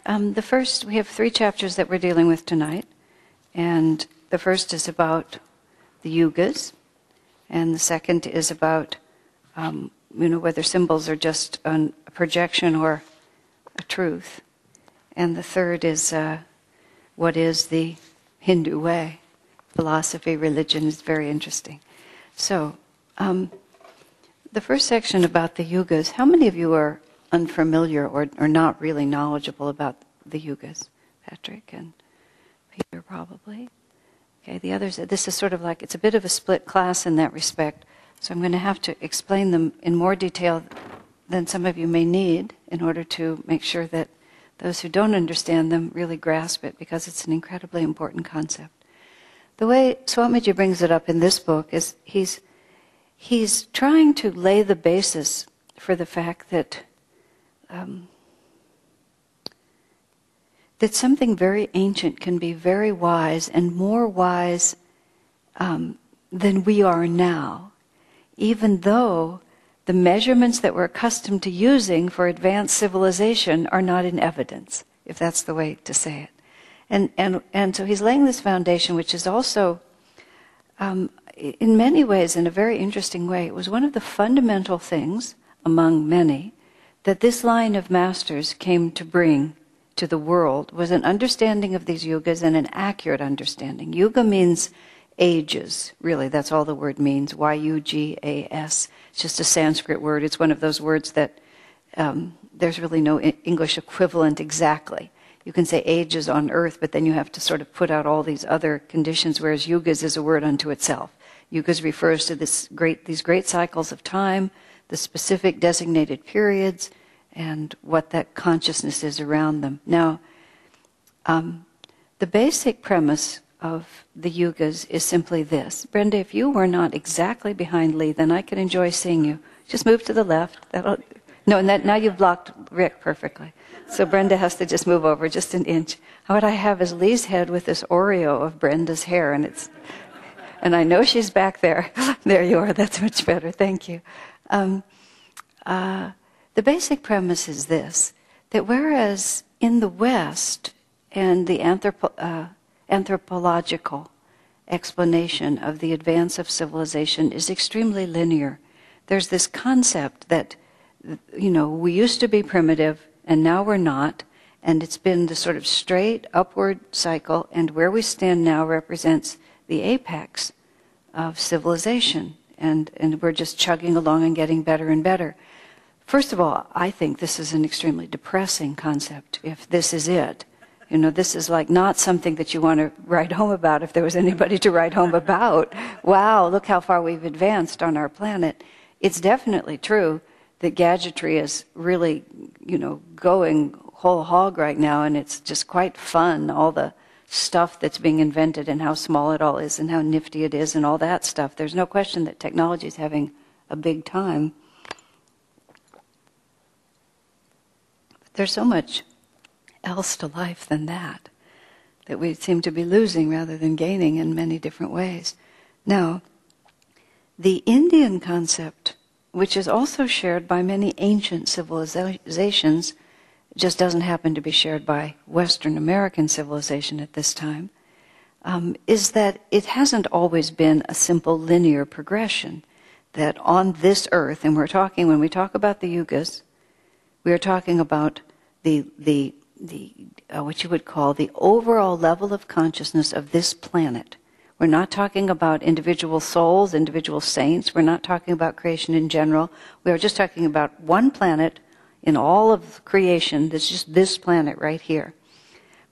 We have 3 chapters that we're dealing with tonight. And the first is about the yugas. And the second is about, whether symbols are just a projection or a truth. And the third is what is the Hindu way. Philosophy, religion is very interesting. So, the first section about the yugas, how many of you are unfamiliar or not really knowledgeable about the yugas? Patrick and Peter probably. Okay, the others, this is sort of like, it's a bit of a split class in that respect, so I'm going to have to explain them in more detail than some of you may need in order to make sure that those who don't understand them really grasp it, because it's an incredibly important concept. The way Swamiji brings it up in this book is he's trying to lay the basis for the fact that that something very ancient can be very wise, and more wise than we are now, even though the measurements that we're accustomed to using for advanced civilization are not in evidence, if that's the way to say it. And so he's laying this foundation, which is also, in many ways, in a very interesting way, it was one of the fundamental things, among many, that this line of masters came to bring to the world, was an understanding of these yugas and an accurate understanding. Yuga means ages, really, that's all the word means, Y-U-G-A-S. It's just a Sanskrit word. It's one of those words that there's really no English equivalent exactly. You can say ages on earth, but then you have to sort of put out all these other conditions, whereas yugas is a word unto itself. Yugas refers to these great cycles of time, the specific designated periods, and what that consciousness is around them. Now, the basic premise of the yugas is simply this. Brenda, if you were not exactly behind Lee, then I could enjoy seeing you. Just move to the left. Now you've blocked Rick perfectly. So Brenda has to just move over just an inch. What I have is Lee's head with this Oreo of Brenda's hair, and I know she's back there. There you are. That's much better. Thank you. The basic premise is this, that whereas in the West and the anthropological explanation of the advance of civilization is extremely linear, there's this concept that, we used to be primitive and now we're not, and it's been the sort of straight upward cycle, and where we stand now represents the apex of civilization, and we're just chugging along and getting better and better. First of all, I think this is an extremely depressing concept, if this is it. This is like not something that you want to write home about if there was anybody to write home about. Wow, look how far we've advanced on our planet. It's definitely true that gadgetry is really, going whole hog right now, and it's just quite fun, all the stuff that's being invented and how small it all is and how nifty it is and all that stuff. There's no question that technology is having a big time. There's so much else to life than that we seem to be losing rather than gaining in many different ways. Now, the Indian concept, which is also shared by many ancient civilizations, just doesn't happen to be shared by Western American civilization at this time, is that it hasn't always been a simple linear progression, that on this earth, and when we talk about the yugas, we are talking about the what you would call the overall level of consciousness of this planet. We're not talking about individual souls, individual saints. We're not talking about creation in general. We are just talking about one planet in all of creation. That's just this planet right here.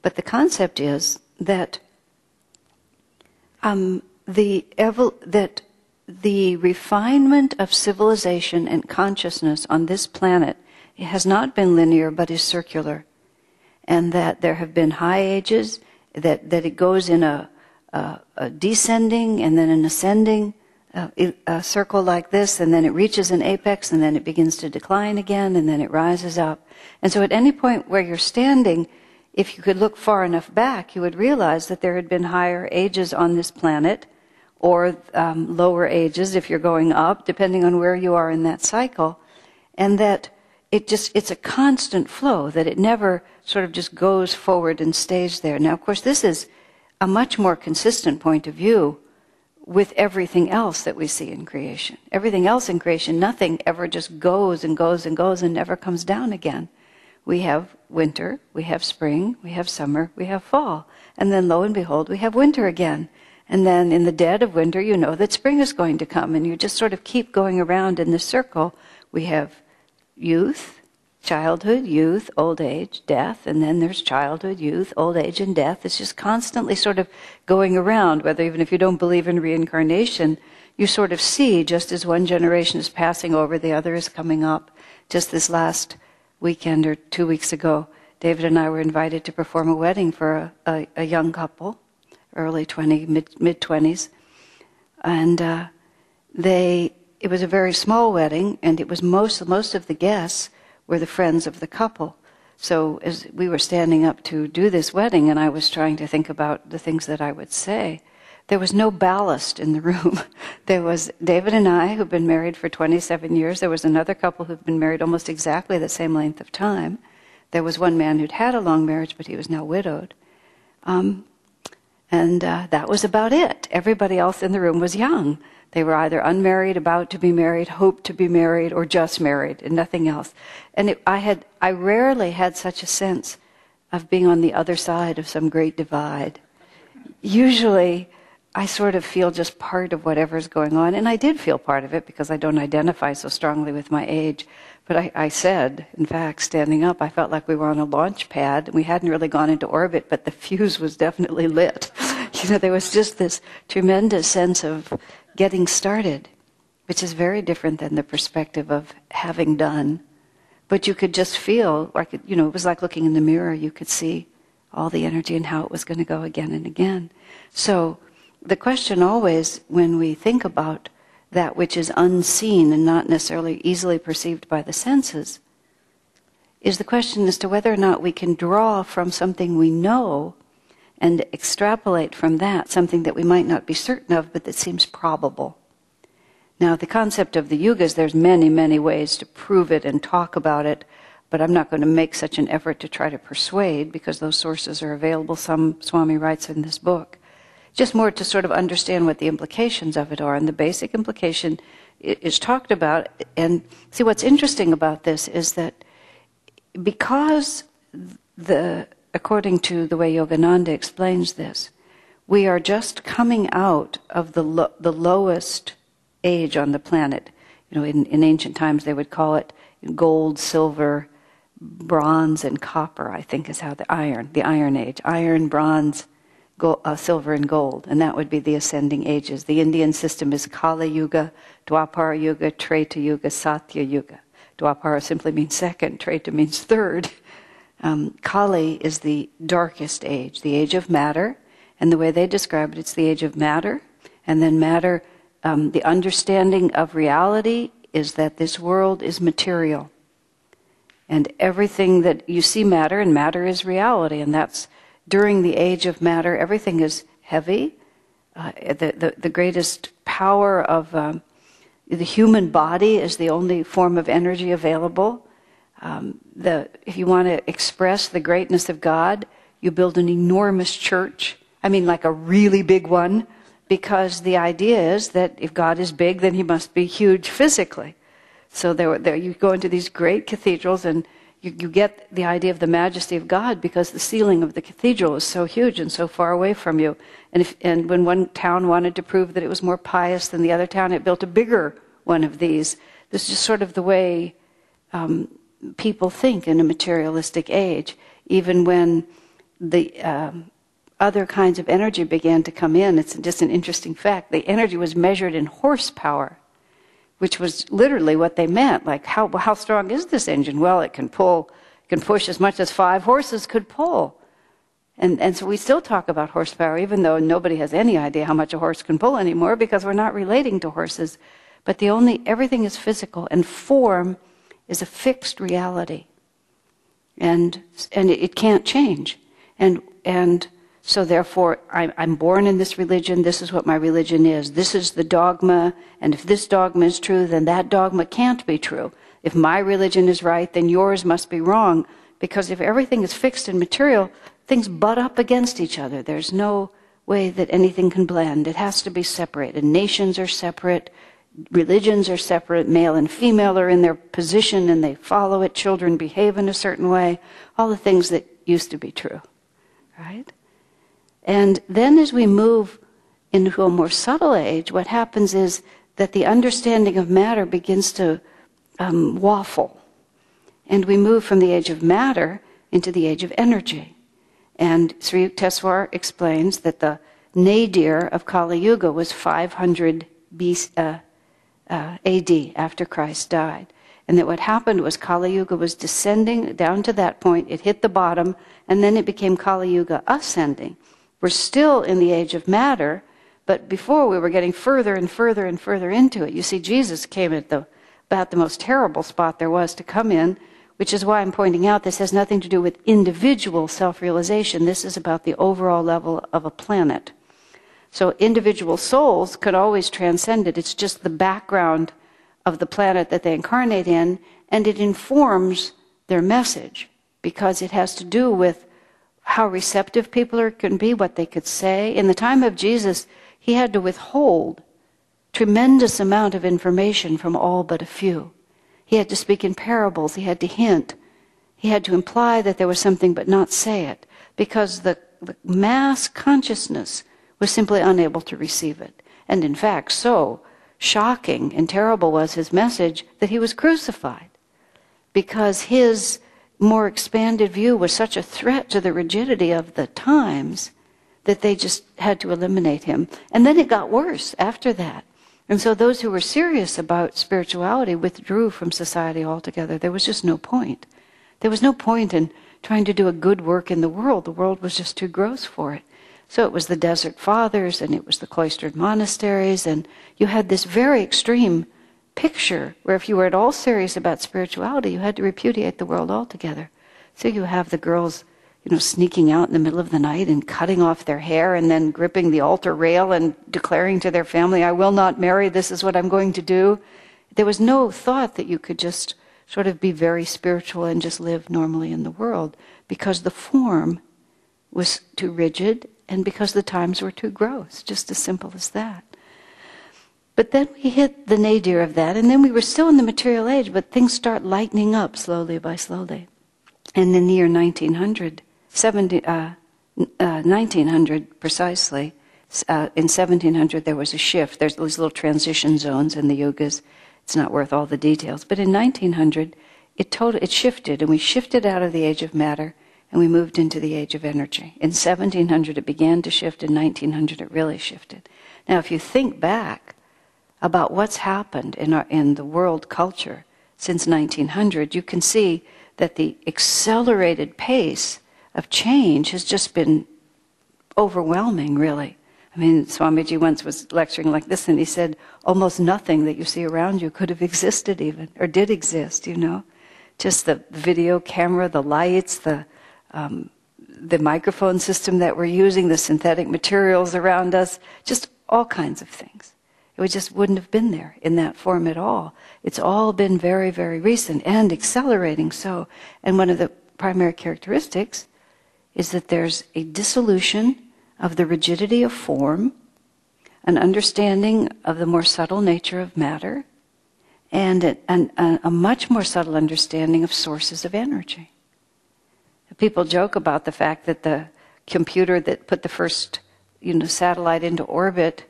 But the concept is that that the refinement of civilization and consciousness on this planet, it has not been linear, but is circular. And that there have been high ages, that it goes in a descending and then an ascending a circle like this, and then it reaches an apex, and then it begins to decline again, and then it rises up. And so at any point where you're standing, if you could look far enough back, you would realize that there had been higher ages on this planet, or lower ages if you're going up, depending on where you are in that cycle, and that it's a constant flow, that it never sort of just goes forward and stays there. Now, of course, this is a much more consistent point of view with everything else that we see in creation. Everything else in creation, nothing ever just goes and goes and goes and never comes down again. We have winter, we have spring, we have summer, we have fall. And then lo and behold, we have winter again. And then in the dead of winter, you know that spring is going to come, and you just sort of keep going around in this circle. We have youth, childhood, youth, old age, death, and then there's childhood, youth, old age, and death. It's just constantly sort of going around, whether even if you don't believe in reincarnation, you sort of see, just as one generation is passing over, the other is coming up. Just this last weekend or 2 weeks ago, David and I were invited to perform a wedding for a young couple, early 20s, mid-20s, and it was a very small wedding, and it was most of the guests were the friends of the couple. So as we were standing up to do this wedding, and I was trying to think about the things that I would say, there was no ballast in the room. There was David and I, who've been married for 27 years. There was another couple who've been married almost exactly the same length of time. There was one man who'd had a long marriage, but he was now widowed. That was about it. Everybody else in the room was young. They were either unmarried, about to be married, hoped to be married, or just married, and nothing else. And I rarely had such a sense of being on the other side of some great divide. Usually, I sort of feel just part of whatever's going on, and I did feel part of it because I don't identify so strongly with my age. But I said, in fact, standing up, I felt like we were on a launch pad. We hadn't really gone into orbit, but the fuse was definitely lit. There was just this tremendous sense of getting started, which is very different than the perspective of having done. But you could just feel like, it was like looking in the mirror. You could see all the energy and how it was going to go again and again. So the question always, when we think about that which is unseen and not necessarily easily perceived by the senses, is the question as to whether or not we can draw from something we know and extrapolate from that something that we might not be certain of, but that seems probable. Now, the concept of the yugas, there's many, many ways to prove it and talk about it, but I'm not going to make such an effort to try to persuade, because those sources are available. Some Swami writes in this book. Just more to sort of understand what the implications of it are. And the basic implication is talked about. And see, what's interesting about this is that because according to the way Yogananda explains this, we are just coming out of the lowest age on the planet. In ancient times they would call it gold, silver, bronze, and copper, I think is how the Iron Age. Iron, bronze, silver, and gold. And that would be the ascending ages. The Indian system is Kali Yuga, Dwapara Yuga, Treta Yuga, Satya Yuga. Dwapara simply means second, Treta means third. Kali is the darkest age, the age of matter. And the way they describe it, it's the age of matter. And then matter, the understanding of reality is that this world is material. And everything that you see matter, and matter is reality. And that's during the age of matter, everything is heavy. The greatest power of the human body is the only form of energy available. If you want to express the greatness of God, you build an enormous church. I mean, like a really big one, because the idea is that if God is big, then he must be huge physically. So there you go into these great cathedrals, and you get the idea of the majesty of God because the ceiling of the cathedral is so huge and so far away from you. And when one town wanted to prove that it was more pious than the other town, it built a bigger one of these. This is just sort of the way people think in a materialistic age. Even when the other kinds of energy began to come in, it's just an interesting fact. The energy was measured in horsepower, which was literally what they meant. Like, how strong is this engine? Well, it can push as much as 5 horses could pull. And so we still talk about horsepower, even though nobody has any idea how much a horse can pull anymore, because we're not relating to horses. But everything is physical, and form is a fixed reality. And it can't change. And So therefore, I'm born in this religion, this is what my religion is. This is the dogma, and if this dogma is true, then that dogma can't be true. If my religion is right, then yours must be wrong. Because if everything is fixed and material, things butt up against each other. There's no way that anything can blend. It has to be separated. Nations are separate, religions are separate, male and female are in their position and they follow it, children behave in a certain way, all the things that used to be true, right? And then as we move into a more subtle age, what happens is that the understanding of matter begins to waffle. And we move from the age of matter into the age of energy. And Sri Yukteswar explains that the nadir of Kali Yuga was 500 AD, after Christ died. And that what happened was Kali Yuga was descending down to that point, it hit the bottom, and then it became Kali Yuga ascending. We're still in the age of matter, but before we were getting further and further and further into it. You see, Jesus came at about the most terrible spot there was to come in, which is why I'm pointing out this has nothing to do with individual self-realization. This is about the overall level of a planet. So individual souls could always transcend it. It's just the background of the planet that they incarnate in, and it informs their message because it has to do with how receptive people can be, what they could say. In the time of Jesus, he had to withhold tremendous amount of information from all but a few. He had to speak in parables. He had to hint. He had to imply that there was something but not say it, because the mass consciousness was simply unable to receive it. And in fact, so shocking and terrible was his message that he was crucified, because his more expanded view was such a threat to the rigidity of the times that they just had to eliminate him. And then it got worse after that. And so those who were serious about spirituality withdrew from society altogether. There was just no point. There was no point in trying to do a good work in the world. The world was just too gross for it. So it was the Desert Fathers, and it was the cloistered monasteries, and you had this very extreme picture where if you were at all serious about spirituality, you had to repudiate the world altogether. So you have the girls, sneaking out in the middle of the night and cutting off their hair and then gripping the altar rail and declaring to their family, I will not marry, this is what I'm going to do. There was no thought that you could just sort of be very spiritual and just live normally in the world, because the form was too rigid and because the times were too gross, just as simple as that. But then we hit the nadir of that, and then we were still in the material age, but things start lightening up slowly by slowly. And in the year 1900 precisely, in 1700 there was a shift. There's these little transition zones in the yugas. It's not worth all the details. But in 1900, it shifted, and we shifted out of the age of matter, and we moved into the age of energy. In 1700 it began to shift, in 1900 it really shifted. Now if you think back about what's happened in the world culture since 1900, you can see that the accelerated pace of change has just been overwhelming, really. I mean, Swamiji once was lecturing like this, and he said, almost nothing that you see around you could have existed even, or did exist, Just the video camera, the lights, the microphone system that we're using, the synthetic materials around us, just all kinds of things. It just wouldn't have been there in that form at all. It's all been very, very recent and accelerating so. And one of the primary characteristics is that there's a dissolution of the rigidity of form, an understanding of the more subtle nature of matter, and a much more subtle understanding of sources of energy. People joke about the fact that the computer that put the first, satellite into orbit,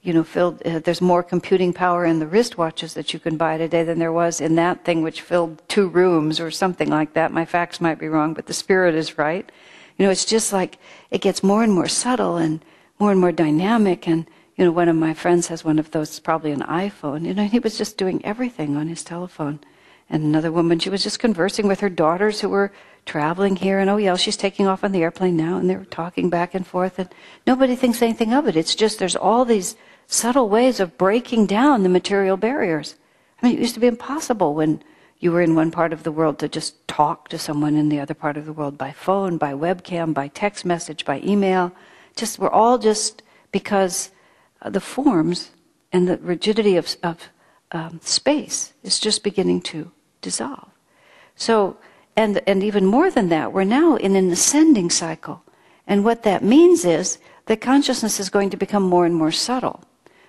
there's more computing power in the wristwatches that you can buy today than there was in that thing which filled 2 rooms or something like that. My facts might be wrong, but the spirit is right. It's just like it gets more and more subtle and more dynamic. And, one of my friends has one of those, probably an iPhone. He was just doing everything on his telephone. And another woman, she was just conversing with her daughters who were traveling here. And, oh, yeah, she's taking off on the airplane now. And they were talking back and forth. And nobody thinks anything of it. It's just there's all these subtle ways of breaking down the material barriers. I mean, it used to be impossible when, you were in one part of the world to just talk to someone in the other part of the world by phone, by webcam, by text message, by email. We're all just, because the forms and the rigidity of space is just beginning to dissolve. So, and even more than that, we're now in an ascending cycle. And what that means is that consciousness is going to become more and more subtle.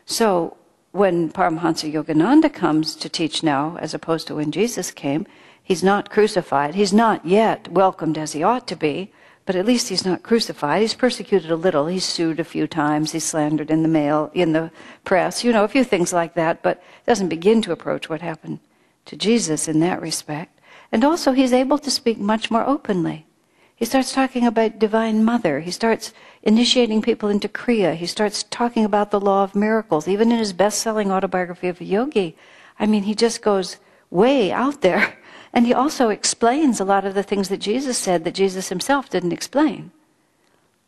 So when Paramahansa Yogananda comes to teach now, as opposed to when Jesus came, he's not crucified. He's not yet welcomed as he ought to be, but at least he's not crucified. He's persecuted a little. He's sued a few times. He's slandered in the mail, in the press, a few things like that, but doesn't begin to approach what happened to Jesus in that respect. And also he's able to speak much more openly. He starts talking about Divine Mother. He starts initiating people into Kriya. He starts talking about the law of miracles. Even in his best-selling autobiography of a yogi, he just goes way out there. And he also explains a lot of the things that Jesus said that Jesus himself didn't explain.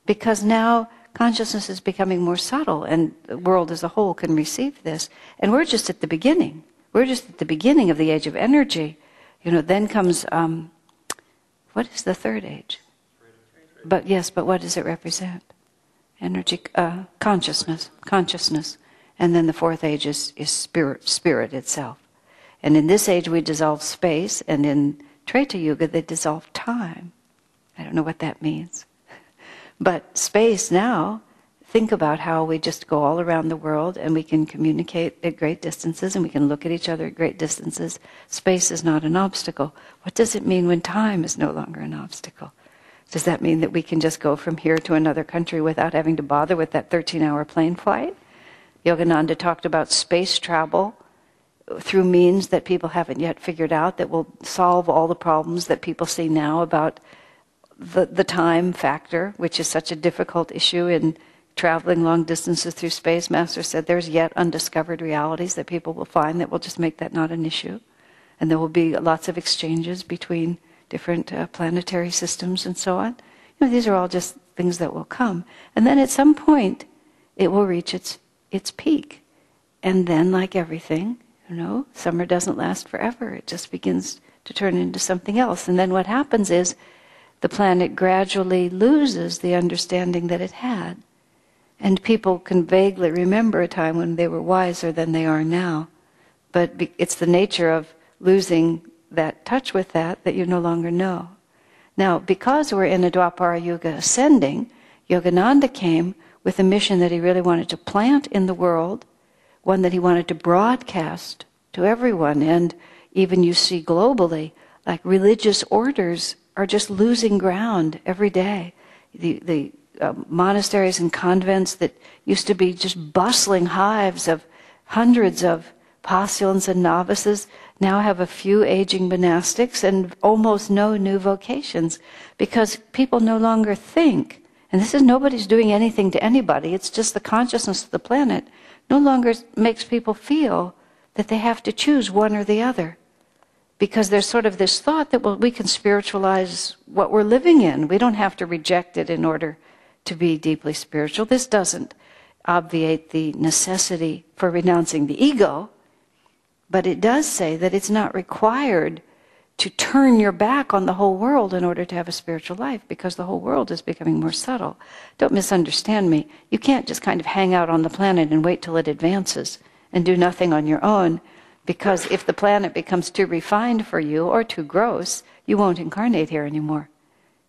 Because now consciousness is becoming more subtle, and the world as a whole can receive this. And we're just at the beginning. We're just at the beginning of the age of energy. Then comes, what is the third age? But what does it represent? Energy, consciousness. And then the fourth age is spirit itself. And in this age we dissolve space, and in Treta Yuga they dissolve time. I don't know what that means. But space now, think about how we just go all around the world and we can communicate at great distances and we can look at each other at great distances. Space is not an obstacle. What does it mean when time is no longer an obstacle? Does that mean that we can just go from here to another country without having to bother with that 13-hour plane flight? Yogananda talked about space travel through means that people haven't yet figured out that will solve all the problems that people see now about the time factor, which is such a difficult issue in traveling long distances through space. Master said there's yet undiscovered realities that people will find that will just make that not an issue. And there will be lots of exchanges between different planetary systems and so on. These are all just things that will come. And then at some point, it will reach its peak. And then, like everything, summer doesn't last forever. It just begins to turn into something else. And then what happens is the planet gradually loses the understanding that it had. And people can vaguely remember a time when they were wiser than they are now. But it's the nature of losing that touch with that you no longer know. Now, because we're in a Dwapara Yuga ascending, Yogananda came with a mission that he really wanted to plant in the world, one that he wanted to broadcast to everyone. And even you see globally, like religious orders are just losing ground every day. The monasteries and convents that used to be just bustling hives of hundreds of postulants and novices now have a few aging monastics and almost no new vocations, because people no longer think, and this is nobody's doing anything to anybody, it's just the consciousness of the planet, no longer makes people feel that they have to choose one or the other. Because there's sort of this thought that, we can spiritualize what we're living in. We don't have to reject it in order to be deeply spiritual. This doesn't obviate the necessity for renouncing the ego, but it does say that it's not required to turn your back on the whole world in order to have a spiritual life, because the whole world is becoming more subtle. Don't misunderstand me. You can't just kind of hang out on the planet and wait till it advances and do nothing on your own, because if the planet becomes too refined for you or too gross, you won't incarnate here anymore.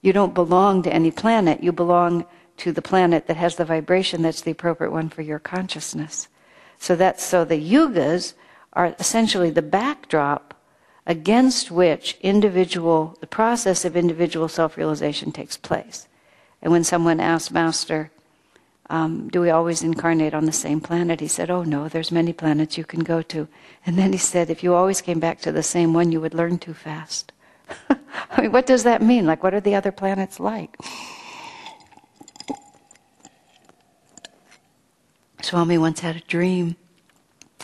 You don't belong to any planet. You belong to the planet that has the vibration that's the appropriate one for your consciousness. So the yugas are essentially the backdrop against which the process of individual self-realization takes place. And when someone asked Master, do we always incarnate on the same planet? He said, oh no, there's many planets you can go to. And then he said, if you always came back to the same one, you would learn too fast. What does that mean? What are the other planets like? Swami once had a dream.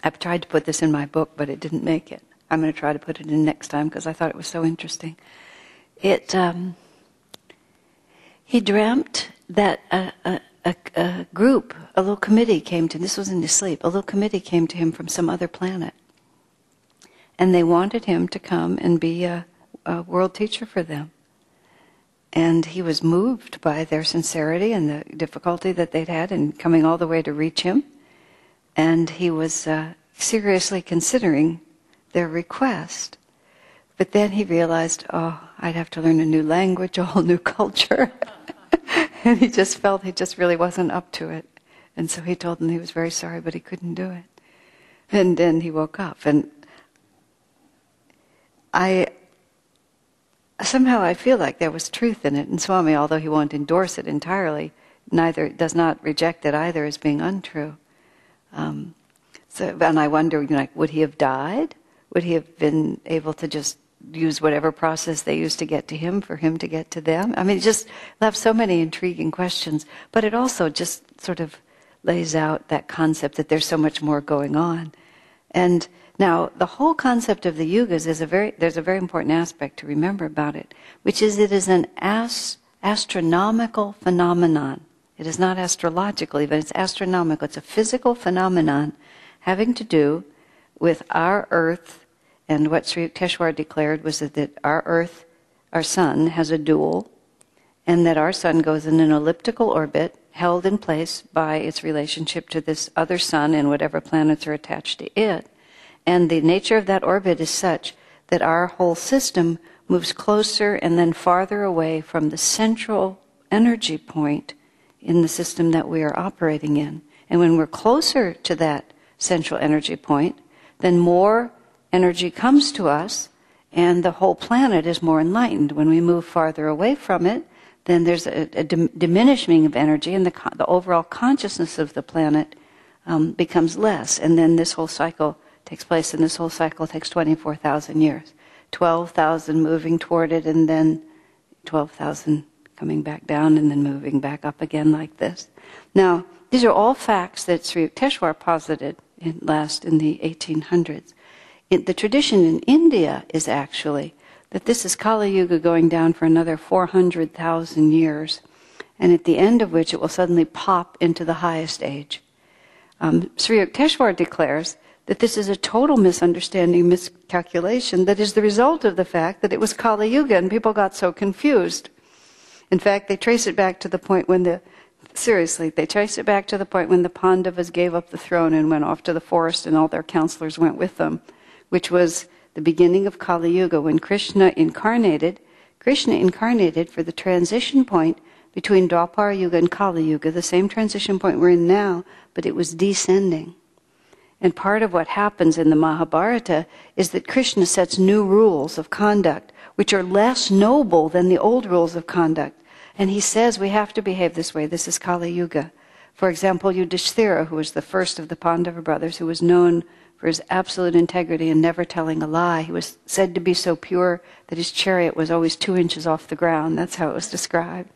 I've tried to put this in my book, but it didn't make it. I'm going to try to put it in next time because I thought it was so interesting. He dreamt that a group, a little committee came to him. This was in his sleep. A little committee came to him from some other planet. and they wanted him to come and be a world teacher for them. And he was moved by their sincerity and the difficulty that they'd had in coming all the way to reach him. And he was seriously considering their request. But then he realized, oh, I'd have to learn a new language, a whole new culture. And he just felt he just really wasn't up to it. And so he told them he was very sorry, but he couldn't do it. And then he woke up. And somehow I feel like there was truth in it. And Swami, although he won't endorse it entirely, does not reject it either as being untrue. And I wonder, would he have died? Would he have been able to just use whatever process they used to get to him for him to get to them? I mean, it just left so many intriguing questions. But it also just sort of lays out that concept that there's so much more going on. And now, the whole concept of the yugas there's a very important aspect to remember about it, which is it is an astronomical phenomenon. It is not astrological, but it's astronomical. It's a physical phenomenon having to do with our Earth. And what Sri Yukteswar declared was that our Earth, our sun, has a dual, and that our sun goes in an elliptical orbit held in place by its relationship to this other sun and whatever planets are attached to it. And the nature of that orbit is such that our whole system moves closer and then farther away from the central energy point in the system that we are operating in. And when we're closer to that central energy point, then more energy comes to us and the whole planet is more enlightened. When we move farther away from it, then there's a diminishing of energy, and the overall consciousness of the planet becomes less. And then this whole cycle takes place, and this whole cycle takes 24,000 years. 12,000 moving toward it, and then 12,000 coming back down, and then moving back up again like this. Now, these are all facts that Sri Yukteswar posited in the 1800s. The tradition in India is actually that this is Kali Yuga going down for another 400,000 years, and at the end of which it will suddenly pop into the highest age. Sri Yukteswar declares that this is a total misunderstanding, miscalculation that is the result of the fact that it was Kali Yuga and people got so confused. In fact, they trace it back to the point when the Pandavas gave up the throne and went off to the forest, and all their counselors went with them, which was the beginning of Kali Yuga, when Krishna incarnated for the transition point between Dwapara Yuga and Kali Yuga, the same transition point we're in now, but it was descending. And part of what happens in the Mahabharata is that Krishna sets new rules of conduct, which are less noble than the old rules of conduct. And he says we have to behave this way. This is Kali Yuga. For example, Yudhishthira, who was the first of the Pandava brothers, who was known for his absolute integrity and never telling a lie. He was said to be so pure that his chariot was always 2 inches off the ground. That's how it was described.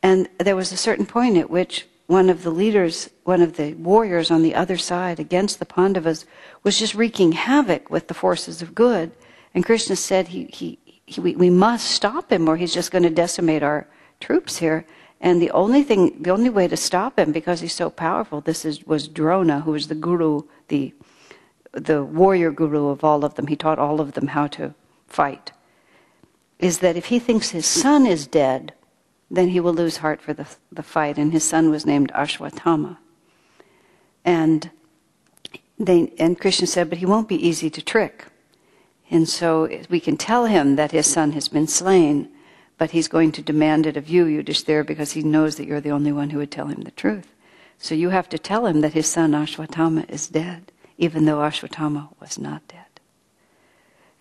And there was a certain point at which one of the leaders, one of the warriors on the other side against the Pandavas, was just wreaking havoc with the forces of good. And Krishna said we must stop him, or he's just going to decimate our troops here. And the only way to stop him, because he's so powerful, was Drona, who was the guru, the warrior guru of all of them. He taught all of them how to fight. Is that if he thinks his son is dead, then he will lose heart for the fight. And his son was named Ashwatthama. And Krishna said, but he won't be easy to trick. And so we can tell him that his son has been slain, but he's going to demand it of you, Yudhishthira, because he knows that you're the only one who would tell him the truth. So you have to tell him that his son Ashwatthama is dead, even though Ashwatthama was not dead.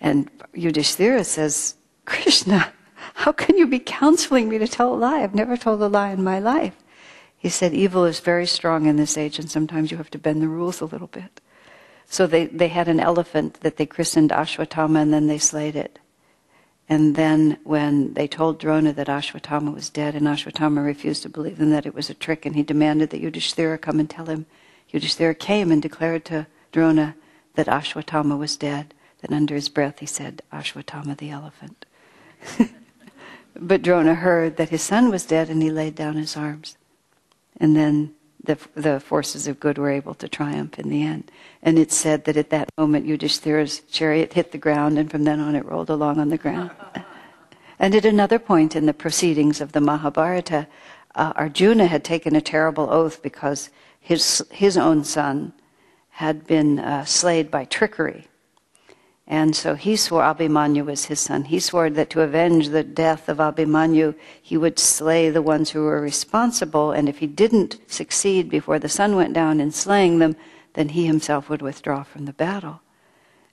And Yudhishthira says, Krishna, how can you be counseling me to tell a lie? I've never told a lie in my life. He said, evil is very strong in this age, and sometimes you have to bend the rules a little bit. So they had an elephant that they christened Ashwatthama, and then they slayed it. And then when they told Drona that Ashwatthama was dead, and Ashwatthama refused to believe them, that it was a trick, and he demanded that Yudhishthira come and tell him. Yudhishthira came and declared to Drona that Ashwatthama was dead. Then under his breath he said, Ashwatthama the elephant. But Drona heard that his son was dead, and he laid down his arms. And then the forces of good were able to triumph in the end. And it's said that at that moment Yudhishthira's chariot hit the ground, and from then on it rolled along on the ground. And at another point in the proceedings of the Mahabharata, Arjuna had taken a terrible oath because his own son had been slayed by trickery. And so he swore, Abhimanyu was his son, he swore that to avenge the death of Abhimanyu, he would slay the ones who were responsible, and if he didn't succeed before the sun went down in slaying them, then he himself would withdraw from the battle.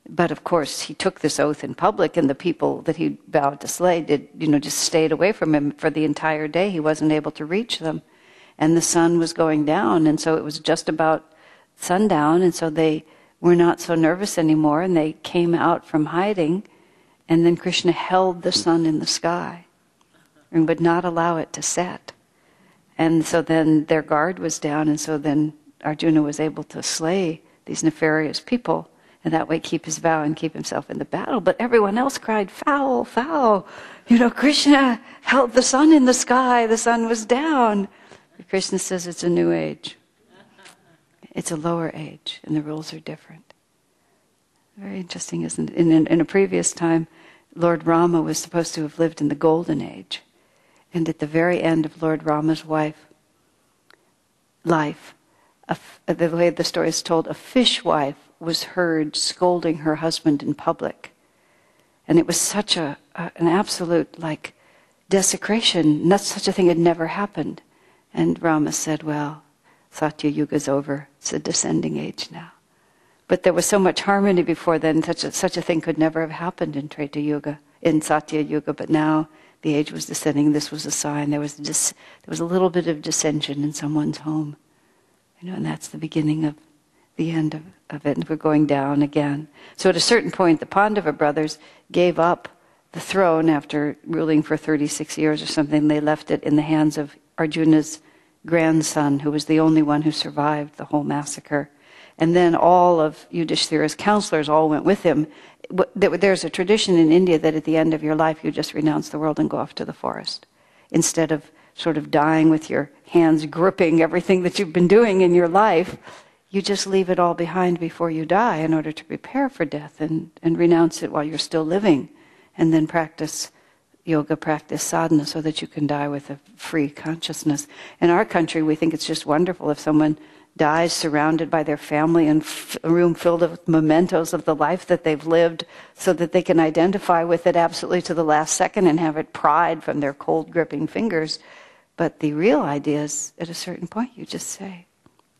But of course, he took this oath in public, and the people that he vowed to slay just stayed away from him for the entire day. He wasn't able to reach them. And the sun was going down, and so it was just about sundown, and so they were not so nervous anymore, and they came out from hiding, and then Krishna held the sun in the sky and would not allow it to set. And so then their guard was down, and so then Arjuna was able to slay these nefarious people, and that way keep his vow and keep himself in the battle. But everyone else cried, foul, foul. Krishna held the sun in the sky, the sun was down. But Krishna says it's a new age. It's a lower age, and the rules are different. Very interesting, isn't it? In a previous time, Lord Rama was supposed to have lived in the golden age. And at the very end of Lord Rama's life, the way the story is told, a fishwife was heard scolding her husband in public. And it was such an absolute, desecration. Such a thing had never happened. And Rama said, well, Satya Yuga's over. It's a descending age now. But there was so much harmony before then, such a thing could never have happened in Treta Yuga, in Satya Yuga. But now the age was descending. This was a sign. There was a little bit of dissension in someone's home. And that's the beginning of the end of it. And we're going down again. So at a certain point, the Pandava brothers gave up the throne after ruling for 36 years or something. They left it in the hands of Arjuna's grandson, who was the only one who survived the whole massacre. And then all of Yudhishthira's counselors all went with him. There's a tradition in India that at the end of your life you just renounce the world and go off to the forest. Instead of sort of dying with your hands gripping everything that you've been doing in your life, you just leave it all behind before you die in order to prepare for death and renounce it while you're still living, and then practice yoga, practice sadhana, so that you can die with a free consciousness. In our country, we think it's just wonderful if someone dies surrounded by their family and a room filled with mementos of the life that they've lived, so that they can identify with it absolutely to the last second and have it pried from their cold gripping fingers. But the real idea is, at a certain point, you just say,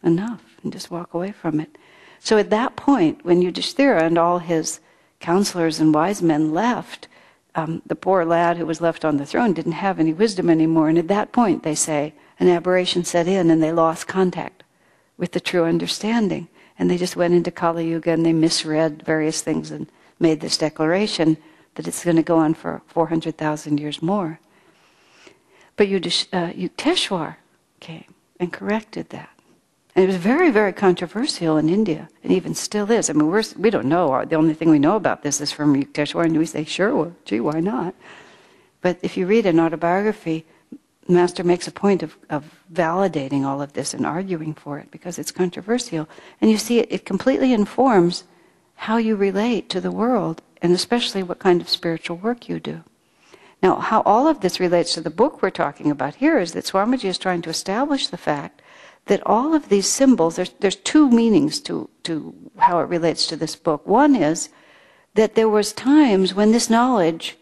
enough, and just walk away from it. So at that point, when Yudhishthira and all his counselors and wise men left, the poor lad who was left on the throne didn't have any wisdom anymore. And at that point, they say, an aberration set in, and they lost contact with the true understanding. And they just went into Kali Yuga, and they misread various things and made this declaration that it's going to go on for 400,000 years more. But Yukteswar came and corrected that. And it was very, very controversial in India, and even still is. I mean, we don't know. The only thing we know about this is from Yukteswar, and we say, sure, well, gee, why not? But if you read an autobiography, the Master makes a point of validating all of this and arguing for it, because it's controversial. And you see, it completely informs how you relate to the world, and especially what kind of spiritual work you do. Now, how all of this relates to the book we're talking about here is that Swamiji is trying to establish the fact that all of these symbols, there's two meanings to how it relates to this book. One is that there was times when this knowledge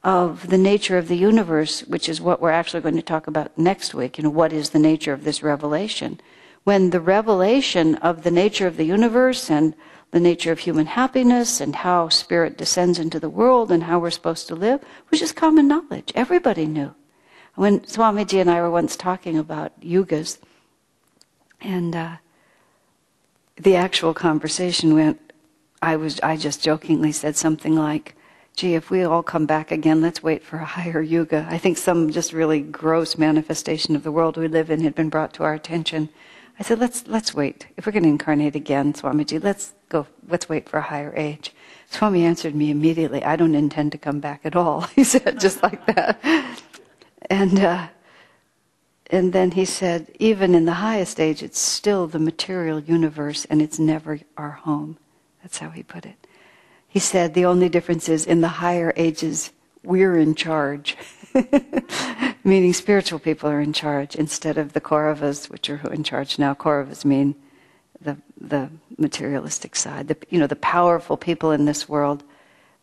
of the nature of the universe, which is what we're actually going to talk about next week, what is the nature of this revelation? When the revelation of the nature of the universe and the nature of human happiness and how spirit descends into the world and how we're supposed to live was just common knowledge. Everybody knew. When Swamiji and I were once talking about yugas, and the actual conversation went, I just jokingly said something like, gee, if we all come back again, let's wait for a higher yuga. I think some just really gross manifestation of the world we live in had been brought to our attention. I said, let's wait. If we're going to incarnate again, Swamiji, let's wait for a higher age. Swami answered me immediately, I don't intend to come back at all. He said, just like that. And then he said, even in the highest age, it's still the material universe and it's never our home. That's how he put it. He said, the only difference is in the higher ages, we're in charge. Meaning spiritual people are in charge instead of the Kauravas, which are in charge now. Kauravas mean the materialistic side, the powerful people in this world.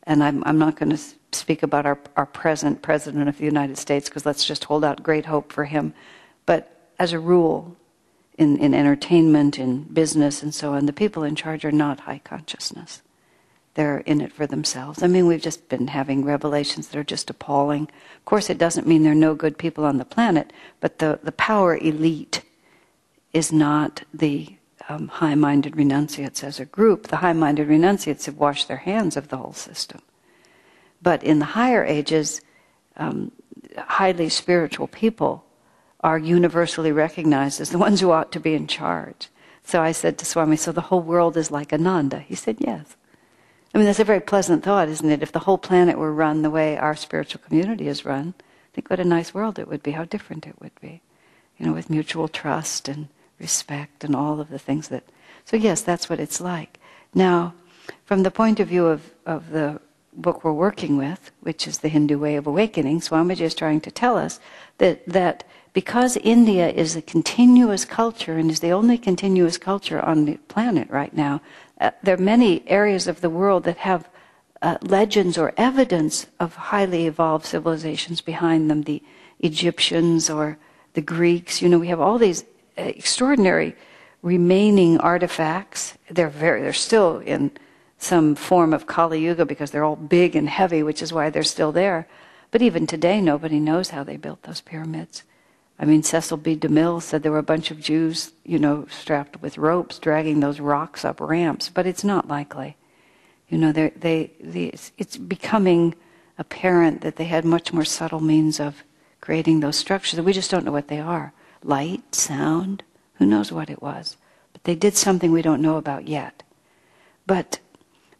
And I'm not going to speak about our present President of the United States, because let's just hold out great hope for him. But as a rule, in entertainment, in business, and so on, the people in charge are not high consciousness. They're in it for themselves. I mean, we've just been having revelations that are just appalling. Of course, it doesn't mean there are no good people on the planet, but the power elite is not the high-minded renunciates as a group. The high-minded renunciates have washed their hands of the whole system. But in the higher ages, highly spiritual people are universally recognized as the ones who ought to be in charge. So I said to Swami, so the whole world is like Ananda? He said, yes. I mean, that's a very pleasant thought, isn't it? If the whole planet were run the way our spiritual community is run, think what a nice world it would be, how different it would be. With mutual trust and respect and all of the things that... So yes, that's what it's like. Now, from the point of view of the book we're working with, which is the Hindu Way of Awakening, Swamiji is trying to tell us that because India is a continuous culture and is the only continuous culture on the planet right now, there are many areas of the world that have legends or evidence of highly evolved civilizations behind them, the Egyptians or the Greeks. We have all these extraordinary remaining artifacts. They're still in some form of Kali Yuga because they're all big and heavy, which is why they're still there. But even today, nobody knows how they built those pyramids. I mean, Cecil B. DeMille said there were a bunch of Jews, strapped with ropes, dragging those rocks up ramps, but it's not likely. It's becoming apparent that they had much more subtle means of creating those structures. We just don't know what they are. Light, sound, who knows what it was. But they did something we don't know about yet. But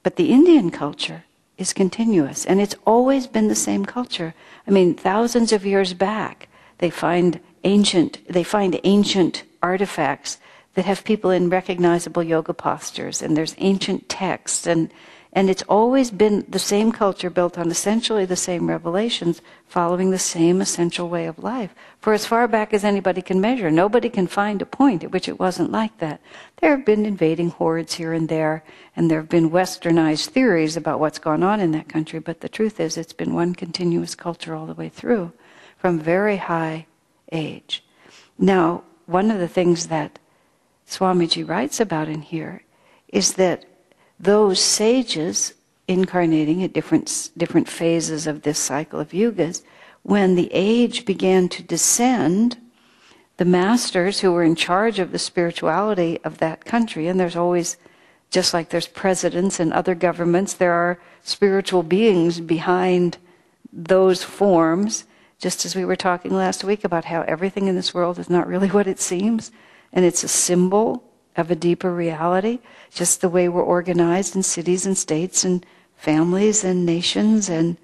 the Indian culture is continuous, and it's always been the same culture. I mean, thousands of years back, they find ancient artifacts that have people in recognizable yoga postures, and there's ancient texts, and it's always been the same culture built on essentially the same revelations, following the same essential way of life. For as far back as anybody can measure, nobody can find a point at which it wasn't like that. There have been invading hordes here and there have been westernized theories about what's gone on in that country, but the truth is it's been one continuous culture all the way through, from very high age. Now, one of the things that Swamiji writes about in here is that those sages incarnating at different phases of this cycle of yugas, when the age began to descend, the masters who were in charge of the spirituality of that country, and there's always, just like there's presidents and other governments, there are spiritual beings behind those forms, just as we were talking last week about how everything in this world is not really what it seems, and it's a symbol of a deeper reality, just the way we're organized in cities and states and families and nations and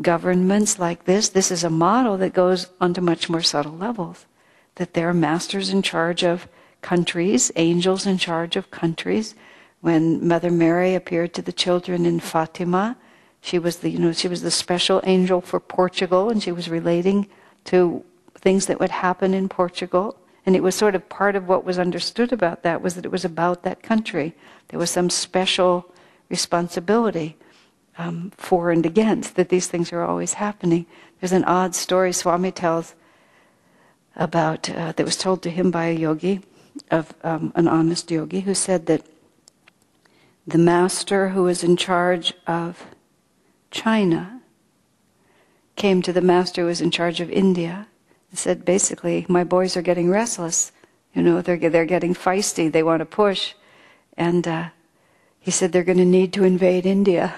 governments like this. This is a model that goes onto much more subtle levels, that there are masters in charge of countries, angels in charge of countries. When Mother Mary appeared to the children in Fatima, she was the special angel for Portugal, and she was relating to things that would happen in Portugal. And it was sort of part of what was understood about that was that it was about that country. There was some special responsibility for and against, that these things are always happening. There's an odd story Swami tells about, that was told to him by a yogi, of an honest yogi, who said that the master who was in charge of China came to the master who was in charge of India and said, basically, my boys are getting restless. They're getting feisty. They want to push. And he said they're going to need to invade India.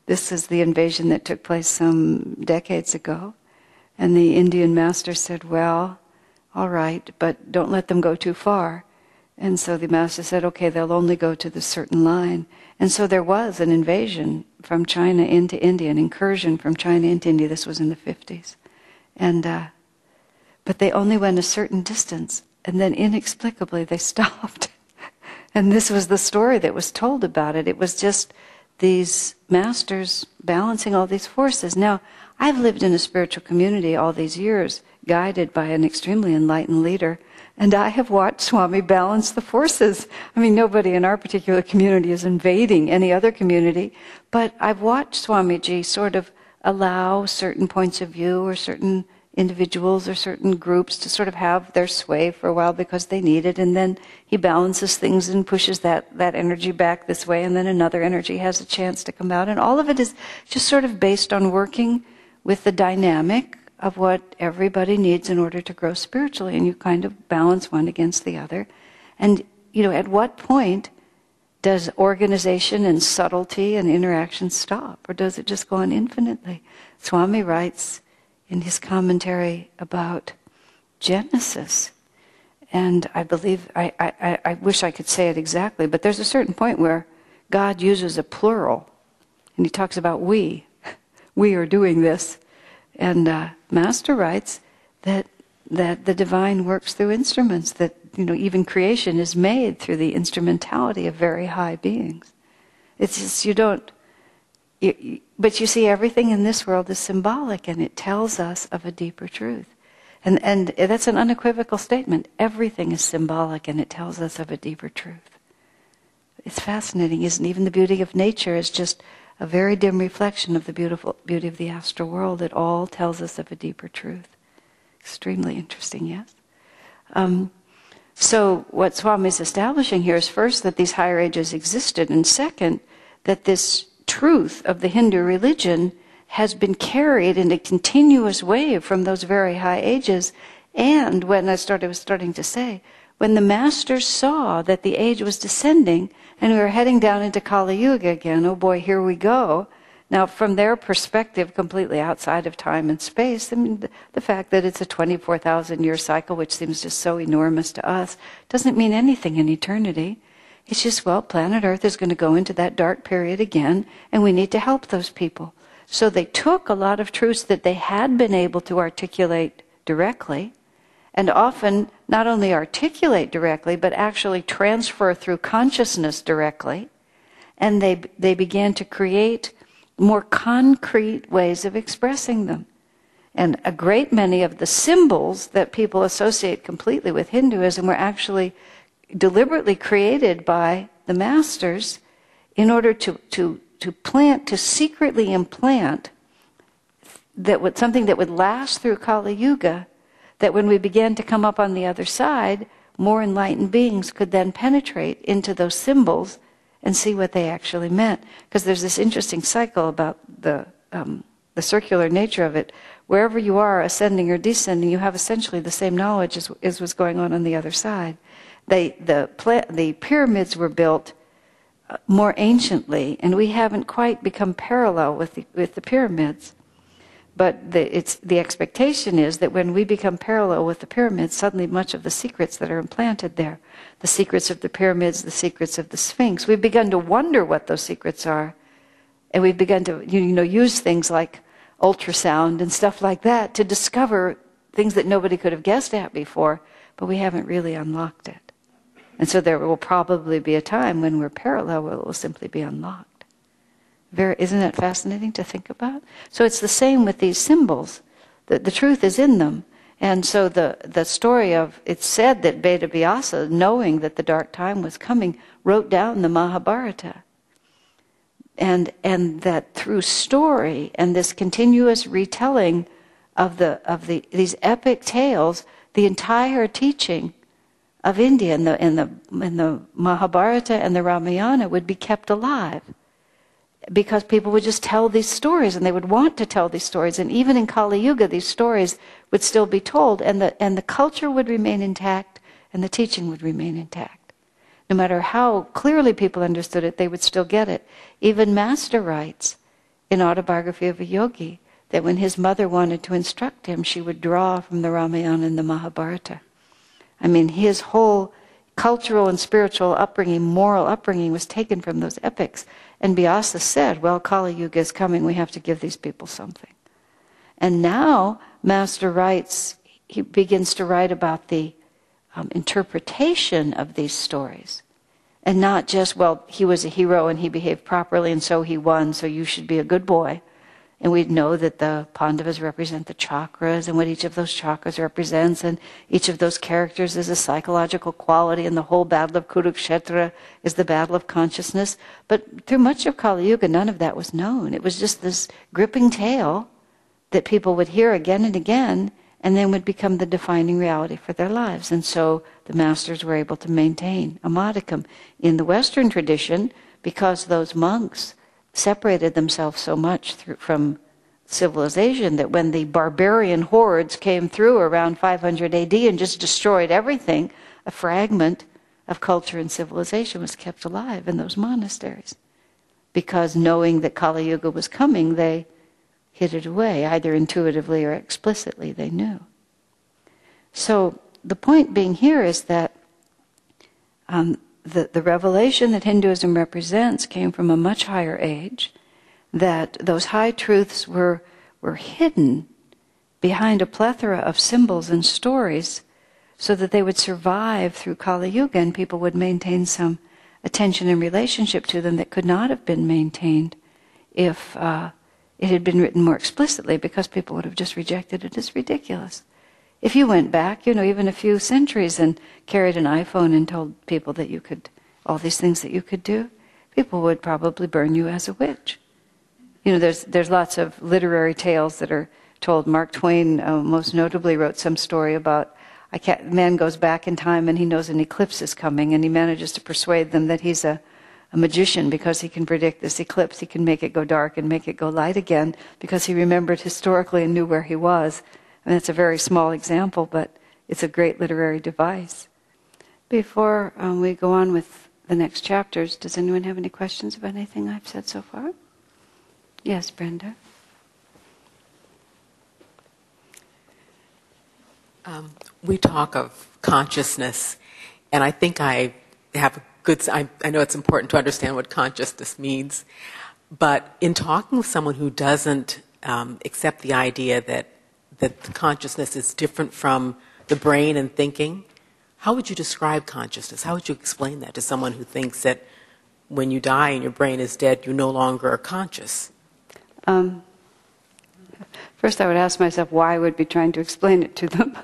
This is the invasion that took place some decades ago. And the Indian master said, well, all right, but don't let them go too far. And so the master said, okay, they'll only go to this certain line. And so there was an invasion from China into India, an incursion from China into India. This was in the 50s. And but they only went a certain distance, and then inexplicably they stopped. And this was the story that was told about it. It was just these masters balancing all these forces. Now, I've lived in a spiritual community all these years, guided by an extremely enlightened leader, and I have watched Swami balance the forces. I mean, nobody in our particular community is invading any other community, but I've watched Swamiji sort of allow certain points of view or certain individuals or certain groups to sort of have their sway for a while because they need it, and then he balances things and pushes that energy back this way, and then another energy has a chance to come out, and all of it is just sort of based on working with the dynamic of what everybody needs in order to grow spiritually, and you kind of balance one against the other. And, at what point does organization and subtlety and interaction stop, or does it just go on infinitely? Swami writes in his commentary about Genesis, and I believe, I wish I could say it exactly, but there's a certain point where God uses a plural, and he talks about we are doing this. And Master writes that the divine works through instruments, that even creation is made through the instrumentality of very high beings. It's just but you see, everything in this world is symbolic, and it tells us of a deeper truth. And that's an unequivocal statement. Everything is symbolic, and it tells us of a deeper truth. It's fascinating, isn't it? Even the beauty of nature is just a very dim reflection of the beautiful beauty of the astral world. It all tells us of a deeper truth. Extremely interesting, yes? So what Swami is establishing here is first that these higher ages existed, and second, that this truth of the Hindu religion has been carried in a continuous wave from those very high ages. And when I was starting to say, when the masters saw that the age was descending and we were heading down into Kali Yuga again, oh boy, here we go. Now, from their perspective, completely outside of time and space, I mean, the fact that it's a 24,000-year cycle, which seems just so enormous to us, doesn't mean anything in eternity. It's just, well, planet Earth is going to go into that dark period again, and we need to help those people. So they took a lot of truths that they had been able to articulate directly, and often not only articulate directly, but actually transfer through consciousness directly. And they began to create more concrete ways of expressing them. And a great many of the symbols that people associate completely with Hinduism were actually deliberately created by the masters in order to secretly implant something that would last through Kali Yuga, that when we began to come up on the other side, more enlightened beings could then penetrate into those symbols and see what they actually meant. Because there's this interesting cycle about the circular nature of it. Wherever you are, ascending or descending, you have essentially the same knowledge as was going on the other side. The pyramids were built more anciently, and we haven't quite become parallel with the pyramids. But the expectation is that when we become parallel with the pyramids, suddenly much of the secrets that are implanted there, the secrets of the pyramids, the secrets of the Sphinx, we've begun to wonder what those secrets are. And we've begun to use things like ultrasound and stuff like that to discover things that nobody could have guessed at before, but we haven't really unlocked it. And so there will probably be a time when we're parallel where it will simply be unlocked. Isn't that fascinating to think about? So it's the same with these symbols. The truth is in them. And so the story of, it's said that Veda Vyasa, knowing that the dark time was coming, wrote down the Mahabharata. And that through story and this continuous retelling of these epic tales, the entire teaching of India in the Mahabharata and the Ramayana would be kept alive. Because people would just tell these stories, and they would want to tell these stories, and even in Kali Yuga, these stories would still be told, and the culture would remain intact, and the teaching would remain intact. No matter how clearly people understood it, they would still get it. Even Master writes in Autobiography of a Yogi that when his mother wanted to instruct him, she would draw from the Ramayana and the Mahabharata. I mean, his whole cultural and spiritual upbringing, moral upbringing, was taken from those epics. And Vyasa said, well, Kali Yuga is coming, we have to give these people something. And now, Master writes, he begins to write about the interpretation of these stories. And not just, well, he was a hero and he behaved properly and so he won, so you should be a good boy. And we know that the Pandavas represent the chakras and what each of those chakras represents, and each of those characters is a psychological quality, and the whole battle of Kurukshetra is the battle of consciousness. But through much of Kali Yuga, none of that was known. It was just this gripping tale that people would hear again and again, and then would become the defining reality for their lives. And so the masters were able to maintain a modicum. In the Western tradition, because those monks separated themselves so much from civilization, that when the barbarian hordes came through around 500 AD and just destroyed everything, a fragment of culture and civilization was kept alive in those monasteries. Because knowing that Kali Yuga was coming, they hid it away, either intuitively or explicitly, they knew. So the point being here is that the revelation that Hinduism represents came from a much higher age, that those high truths were hidden behind a plethora of symbols and stories so that they would survive through Kali Yuga and people would maintain some attention and relationship to them that could not have been maintained if it had been written more explicitly, because people would have just rejected it as ridiculous. If you went back, even a few centuries and carried an iPhone and told people that you could, all these things that you could do, people would probably burn you as a witch. There's lots of literary tales that are told. Mark Twain most notably wrote some story about a man goes back in time and he knows an eclipse is coming, and he manages to persuade them that he's a magician because he can predict this eclipse. He can make it go dark and make it go light again because he remembered historically and knew where he was. And it's a very small example, but it's a great literary device. Before we go on with the next chapters, does anyone have any questions about anything I've said so far? Yes, Brenda? We talk of consciousness, and I think I have a good... I know it's important to understand what consciousness means, but in talking with someone who doesn't accept the idea that consciousness is different from the brain and thinking, how would you describe consciousness? How would you explain that to someone who thinks that when you die and your brain is dead, you no longer are conscious? First I would ask myself why I would be trying to explain it to them.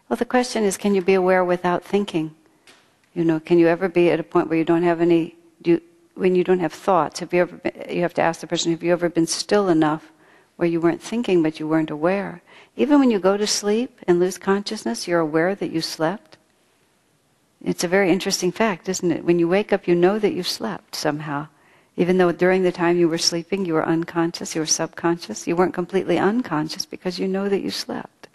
Well, the question is, can you be aware without thinking? Can you ever be at a point where you don't have any... when you don't have thoughts, you have to ask the person, have you ever been still enough where you weren't thinking but you weren't aware? Even when you go to sleep and lose consciousness, you're aware that you slept. It's a very interesting fact, isn't it? When you wake up, you know that you slept somehow. Even though during the time you were sleeping, you were unconscious, you were subconscious, you weren't completely unconscious because you know that you slept.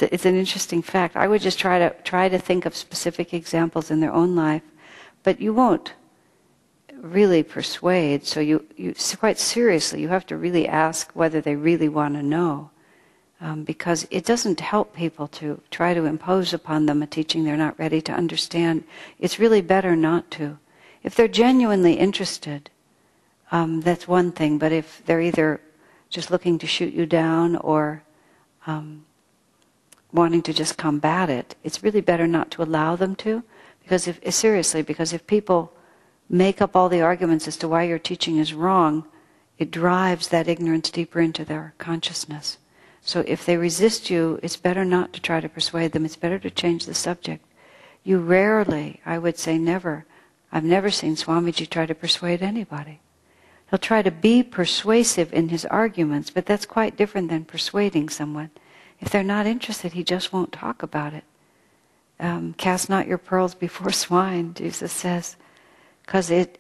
It's an interesting fact. I would just try to think of specific examples in their own life, but you won't really persuade, so you quite seriously, you have to really ask whether they really want to know, because it doesn't help people to try to impose upon them a teaching they're not ready to understand. It's really better not to. If they're genuinely interested, that's one thing, but if they're either just looking to shoot you down or wanting to just combat it, it's really better not to allow them to, because if people make up all the arguments as to why your teaching is wrong, it drives that ignorance deeper into their consciousness. So if they resist you, it's better not to try to persuade them. It's better to change the subject. You rarely, I would say never, I've never seen Swamiji try to persuade anybody. He'll try to be persuasive in his arguments, but that's quite different than persuading someone. If they're not interested, he just won't talk about it. Cast not your pearls before swine, Jesus says, because it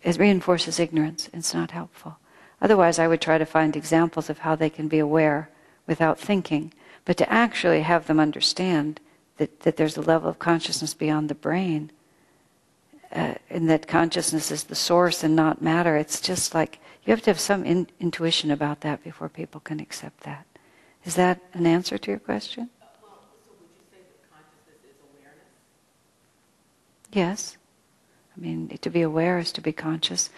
reinforces ignorance. It's not helpful. Otherwise, I would try to find examples of how they can be aware without thinking, but to actually have them understand that there's a level of consciousness beyond the brain, and that consciousness is the source and not matter. It's just like, you have to have some intuition about that before people can accept that. Is that an answer to your question? Well, so would you say that consciousness is awareness? Yes. I mean, to be aware is to be conscious.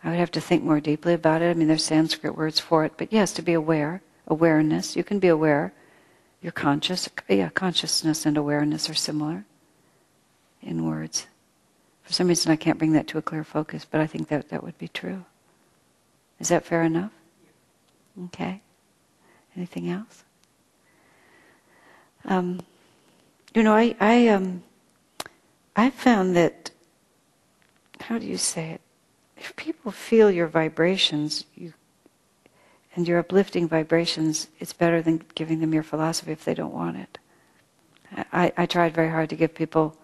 I would have to think more deeply about it. I mean, there's Sanskrit words for it, but yes, to be aware, awareness. You can be aware. You're conscious. Yeah, consciousness and awareness are similar in words. For some reason, I can't bring that to a clear focus, but I think that would be true. Is that fair enough? Okay. Anything else? I found that, how do you say it? If people feel your vibrations, and your uplifting vibrations, it's better than giving them your philosophy if they don't want it. I tried very hard to give people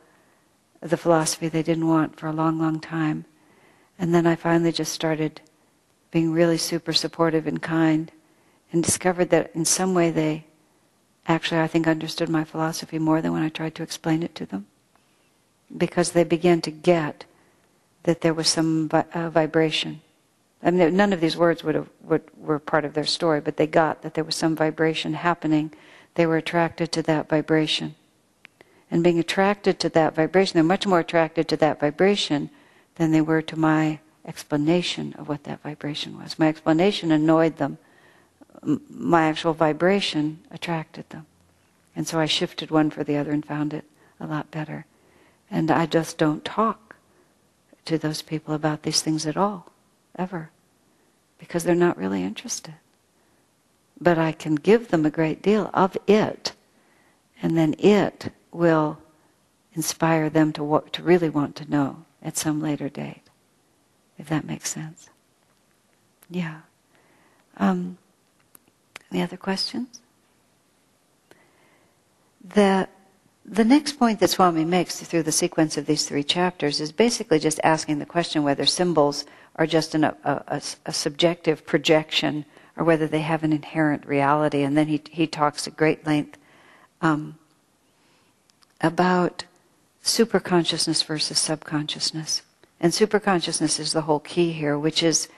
the philosophy they didn't want for a long, long time. And then I finally just started being really super supportive and kind, and discovered that in some way they actually, I think, understood my philosophy more than when I tried to explain it to them. Because they began to get that there was some vibration. I mean, none of these words were part of their story, but they got that there was some vibration happening. They were attracted to that vibration. And being attracted to that vibration, they're much more attracted to that vibration than they were to my explanation of what that vibration was. My explanation annoyed them. My actual vibration attracted them. And so I shifted one for the other and found it a lot better. And I just don't talk to those people about these things at all, ever, because they're not really interested. But I can give them a great deal of it, and then it will inspire them to really want to know at some later date, if that makes sense. Yeah. Any other questions? The next point that Swami makes through the sequence of these 3 chapters is basically just asking the question whether symbols are just a subjective projection or whether they have an inherent reality. And then he talks at great length about superconsciousness versus subconsciousness. And superconsciousness is the whole key here, which is,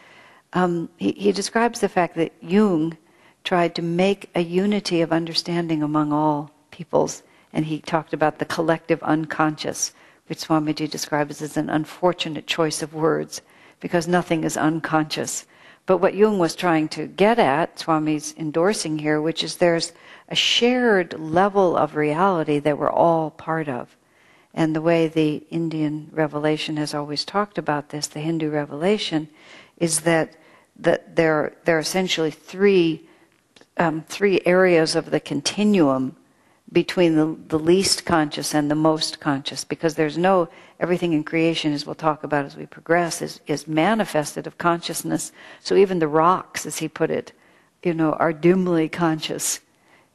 he describes the fact that Jung tried to make a unity of understanding among all peoples. And he talked about the collective unconscious, which Swamiji describes as an unfortunate choice of words, because nothing is unconscious. But what Jung was trying to get at, Swami's endorsing here, which is there's a shared level of reality that we're all part of. And the way the Indian revelation has always talked about this, the Hindu revelation, is that there are essentially three areas of the continuum between the least conscious and the most conscious, because there's everything in creation, as we'll talk about as we progress, is manifested of consciousness. So even the rocks, as he put it, are dimly conscious.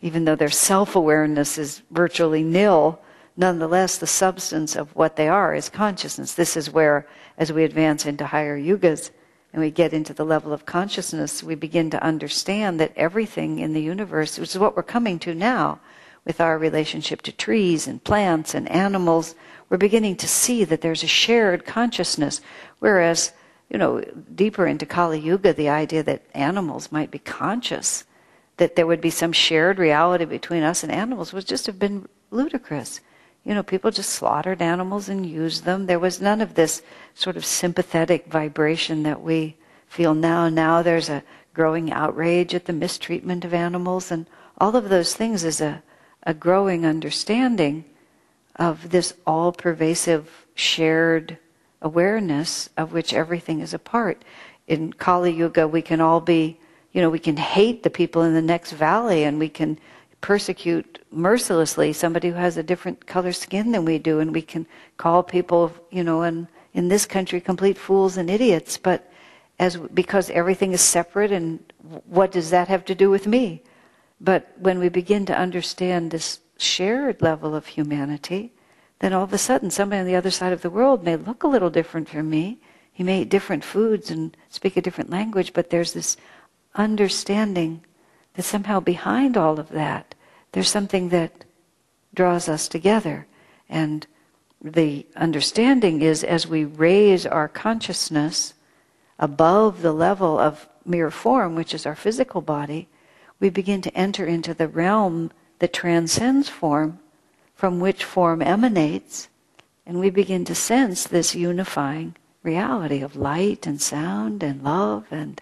Even though their self-awareness is virtually nil, nonetheless the substance of what they are is consciousness. This is where, as we advance into higher yugas, and we get into the level of consciousness, we begin to understand that everything in the universe, which is what we're coming to now, with our relationship to trees and plants and animals, we're beginning to see that there's a shared consciousness. Whereas, deeper into Kali Yuga, the idea that animals might be conscious, that there would be some shared reality between us and animals, would just have been ludicrous. People just slaughtered animals and used them. There was none of this sort of sympathetic vibration that we feel now. Now there's a growing outrage at the mistreatment of animals, and all of those things is a growing understanding of this all-pervasive shared awareness of which everything is a part. In Kali Yuga, we can all be, we can hate the people in the next valley, and we can persecute mercilessly somebody who has a different color skin than we do, and we can call people, in this country, complete fools and idiots, but because everything is separate, and what does that have to do with me? But when we begin to understand this shared level of humanity, then all of a sudden somebody on the other side of the world may look a little different from me. He may eat different foods and speak a different language, but there's this understanding that somehow behind all of that, there's something that draws us together. And the understanding is, as we raise our consciousness above the level of mere form, which is our physical body, we begin to enter into the realm that transcends form, from which form emanates, and we begin to sense this unifying reality of light and sound and love and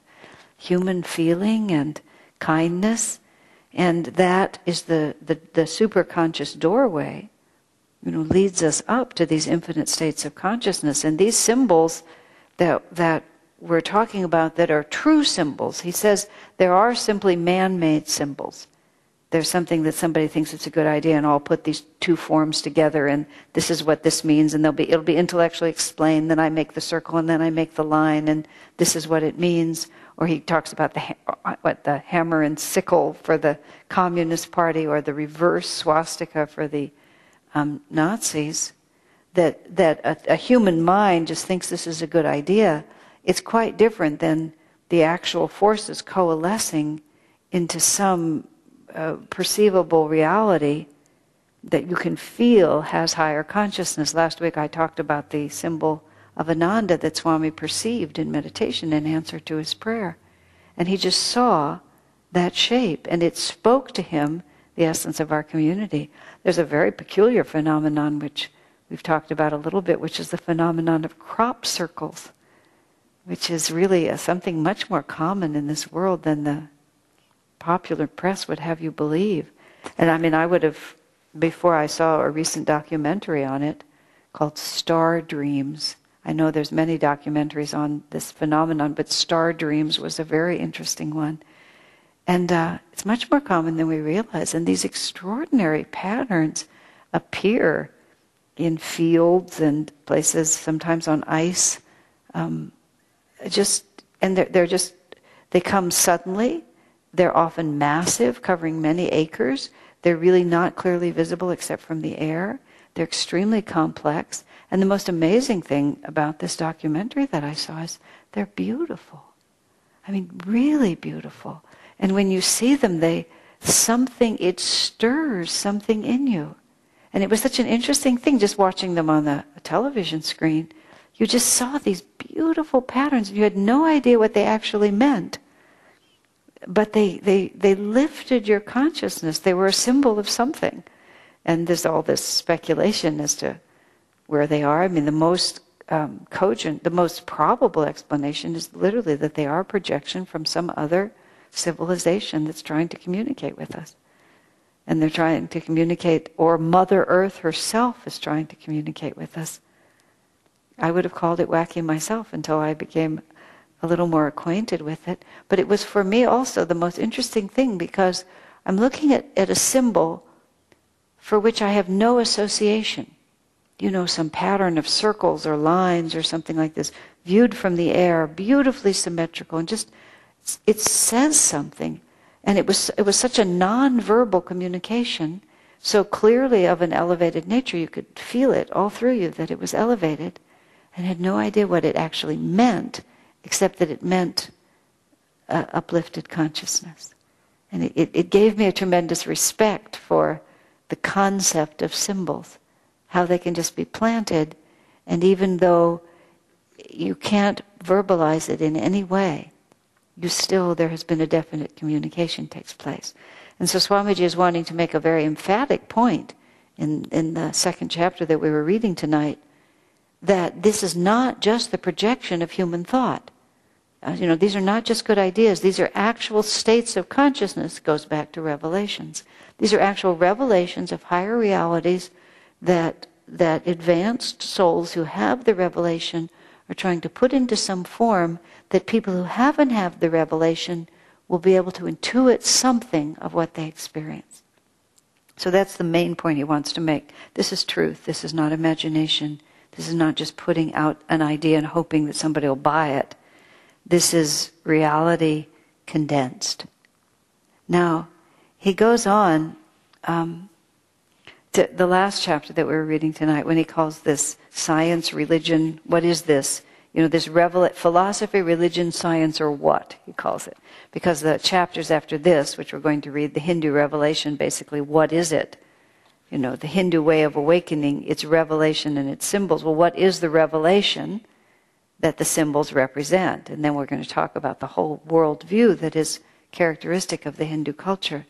human feeling and kindness. And that is the superconscious doorway, leads us up to these infinite states of consciousness. And these symbols that we're talking about that are true symbols, he says there are simply man-made symbols. There's something that somebody thinks it's a good idea, and I'll put these two forms together, and this is what this means, and it'll be intellectually explained. Then I make the circle, and then I make the line, and this is what it means. Or he talks about the hammer and sickle for the Communist Party, or the reverse swastika for the Nazis. That a human mind just thinks this is a good idea. It's quite different than the actual forces coalescing into some perceivable reality that you can feel has higher consciousness. Last week I talked about the symbol of Ananda that Swami perceived in meditation in answer to his prayer. And he just saw that shape, and it spoke to him the essence of our community. There's a very peculiar phenomenon which we've talked about a little bit, which is the phenomenon of crop circles, which is really something much more common in this world than the popular press would have you believe. And I would have, before I saw a recent documentary on it called Star Dreams. I know there's many documentaries on this phenomenon, but Star Dreams was a very interesting one. And it's much more common than we realize. And these extraordinary patterns appear in fields and places, sometimes on ice. They come suddenly. They're often massive, covering many acres. They're really not clearly visible except from the air. They're extremely complex. And the most amazing thing about this documentary that I saw is they're beautiful. Really beautiful. And when you see them, it stirs something in you. And it was such an interesting thing just watching them on a television screen. You just saw these beautiful patterns. You had no idea what they actually meant. But they lifted your consciousness. They were a symbol of something. And there's all this speculation as to where they are. The most cogent, the most probable explanation is literally that they are a projection from some other civilization that's trying to communicate with us. And they're trying to communicate, or Mother Earth herself is trying to communicate with us. I would have called it wacky myself until I became a little more acquainted with it. But it was for me also the most interesting thing, because I'm looking at a symbol for which I have no association. Some pattern of circles or lines or something like this, viewed from the air, beautifully symmetrical, and just, it says something. And it was such a non-verbal communication, so clearly of an elevated nature, you could feel it all through you that it was elevated, and had no idea what it actually meant, except that it meant uplifted consciousness. And it gave me a tremendous respect for the concept of symbols, how they can just be planted, and even though you can't verbalize it in any way, there has been a definite communication takes place. And so Swamiji is wanting to make a very emphatic point in the second chapter that we were reading tonight, that this is not just the projection of human thought. These are not just good ideas. These are actual states of consciousness. Goes back to revelations. These are actual revelations of higher realities that advanced souls who have the revelation are trying to put into some form that people who haven't had the revelation will be able to intuit something of what they experience. So that's the main point he wants to make. This is truth. This is not imagination. This is not just putting out an idea and hoping that somebody will buy it. This is reality condensed. Now, he goes on to the last chapter that we were reading tonight, when he calls this science, religion. What is this? This philosophy, religion, science, or what, he calls it. Because the chapters after this, which we're going to read, the Hindu revelation, basically, what is it? The Hindu way of awakening, its revelation and its symbols. Well, what is the revelation that the symbols represent? And then we're going to talk about the whole worldview that is characteristic of the Hindu culture.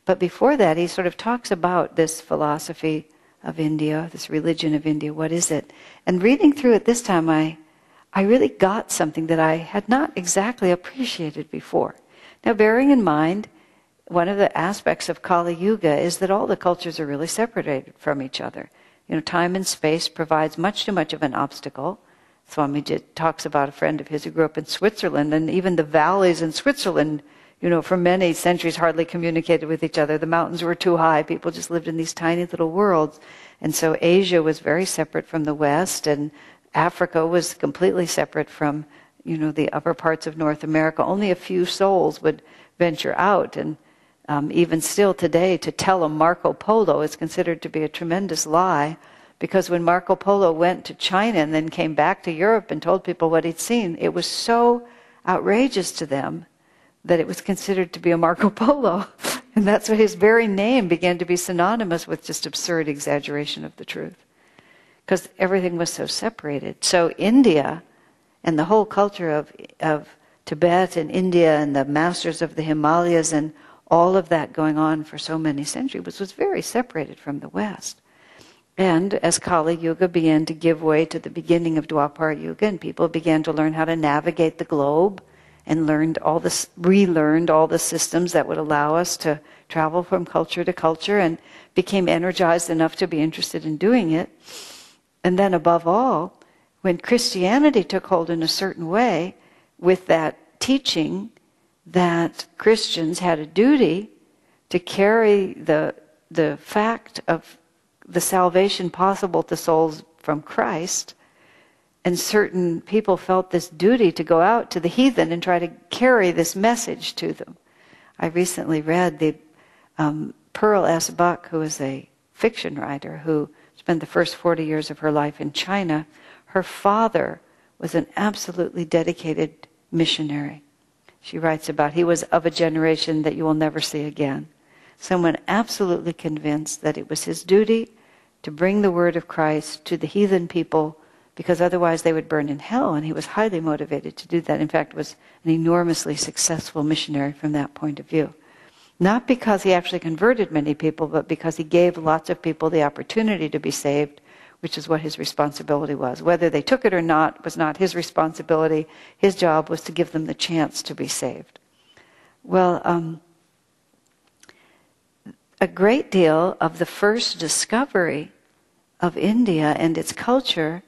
But before that, he sort of talks about this philosophy of India, this religion of India. What is it? And reading through it this time, I I really got something that I had not exactly appreciated before. Now, bearing in mind, one of the aspects of Kali Yuga is that all the cultures are really separated from each other. Time and space provides much too much of an obstacle. Swamiji talks about a friend of his who grew up in Switzerland, and even the valleys in Switzerland, for many centuries hardly communicated with each other. The mountains were too high. People just lived in these tiny little worlds. And so Asia was very separate from the West, and Africa was completely separate from, the upper parts of North America. Only a few souls would venture out, and even still today, to tell a Marco Polo is considered to be a tremendous lie, because when Marco Polo went to China and then came back to Europe and told people what he'd seen, it was so outrageous to them that it was considered to be a Marco Polo. And that's why his very name began to be synonymous with just absurd exaggeration of the truth, because everything was so separated. So India and the whole culture of Tibet and India and the masters of the Himalayas and all of that going on for so many centuries was very separated from the West. And as Kali Yuga began to give way to the beginning of Dwapara Yuga, and people began to learn how to navigate the globe and relearned all the systems that would allow us to travel from culture to culture, and became energized enough to be interested in doing it. And then above all, when Christianity took hold in a certain way, with that teaching that Christians had a duty to carry the fact of the salvation possible to souls from Christ, and certain people felt this duty to go out to the heathen and try to carry this message to them. I recently read the Pearl S. Buck, who is a fiction writer who spent the first 40 years of her life in China. Her father was an absolutely dedicated missionary. She writes about, he was of a generation that you will never see again. Someone absolutely convinced that it was his duty to bring the word of Christ to the heathen people, because otherwise they would burn in hell, and he was highly motivated to do that. In fact, was an enormously successful missionary from that point of view. Not because he actually converted many people, but because he gave lots of people the opportunity to be saved, which is what his responsibility was. Whether they took it or not was not his responsibility. His job was to give them the chance to be saved. Well, a great deal of the first discovery of India and its culture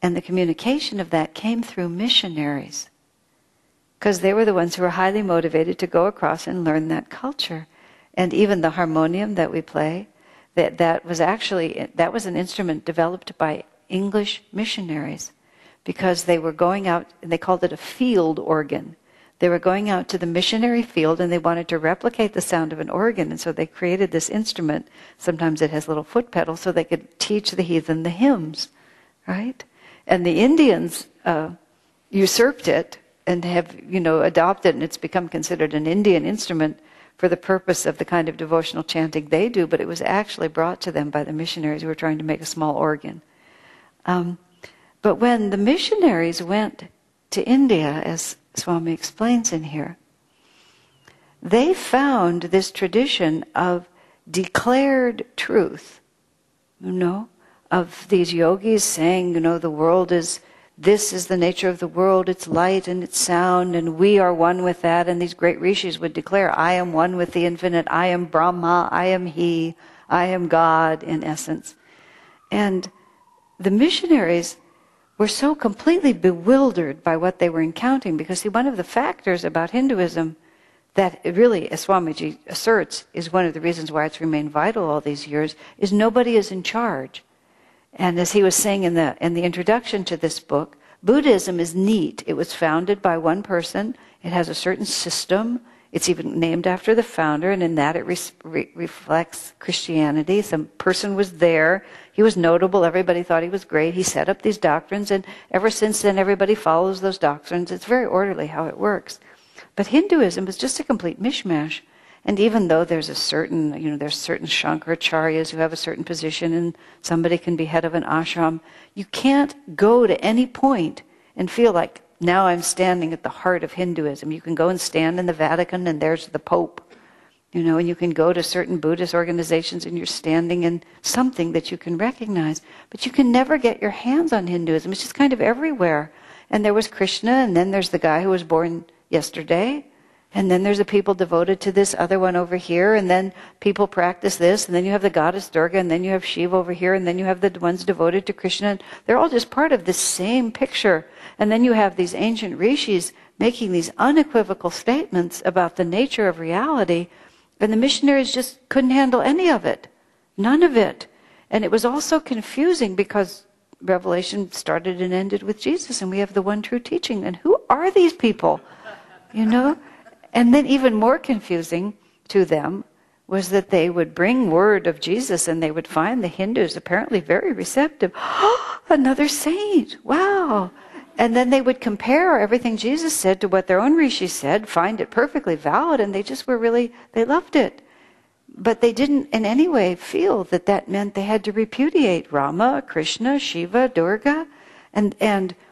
and the communication of that came through missionaries, because they were the ones who were highly motivated to go across and learn that culture. And even the harmonium that we play, that was an instrument developed by English missionaries, because they were going out, and they called it a field organ. They were going out to the missionary field, and they wanted to replicate the sound of an organ, and so they created this instrument. Sometimes it has little foot pedals, so they could teach the heathen the hymns, right? And the Indians usurped it and have, adopted, and it's become considered an Indian instrument for the purpose of the kind of devotional chanting they do, but it was actually brought to them by the missionaries who were trying to make a small organ. But when the missionaries went to India, as Swami explains in here, they found this tradition of declared truth, of these yogis saying, the world is, this is the nature of the world, it's light and it's sound, and we are one with that. And these great rishis would declare, I am one with the infinite, I am Brahma, I am He, I am God, in essence. And the missionaries were so completely bewildered by what they were encountering, because see, one of the factors about Hinduism that really, as Swamiji asserts, is one of the reasons why it's remained vital all these years, is nobody is in charge. And as he was saying in the introduction to this book, Buddhism is neat. It was founded by one person. It has a certain system. It's even named after the founder, and in that it reflects Christianity. Some person was there. He was notable. Everybody thought he was great. He set up these doctrines, and ever since then everybody follows those doctrines. It's very orderly how it works. But Hinduism is just a complete mishmash. And even though there's certain Shankaracharyas who have a certain position, and somebody can be head of an ashram, you can't go to any point and feel like, now I'm standing at the heart of Hinduism. You can go and stand in the Vatican, and there's the Pope. And you can go to certain Buddhist organizations, and you're standing in something that you can recognize. But you can never get your hands on Hinduism. It's just kind of everywhere. and there was Krishna, and then there's the guy who was born yesterday, and then there's the people devoted to this other one over here, and then people practice this, and then you have the goddess Durga, and then you have Shiva over here, and then you have the ones devoted to Krishna. And they're all just part of this same picture. And then you have these ancient rishis making these unequivocal statements about the nature of reality, and the missionaries just couldn't handle any of it. None of it. And it was all so confusing because Revelation started and ended with Jesus, and we have the one true teaching. And who are these people? You know? And then even more confusing to them was that they would bring word of Jesus and they would find the Hindus apparently very receptive. Oh, another saint. Wow. And then they would compare everything Jesus said to what their own rishi said, find it perfectly valid, and they just were really, they loved it. But they didn't in any way feel that that meant they had to repudiate Rama, Krishna, Shiva, Durga. And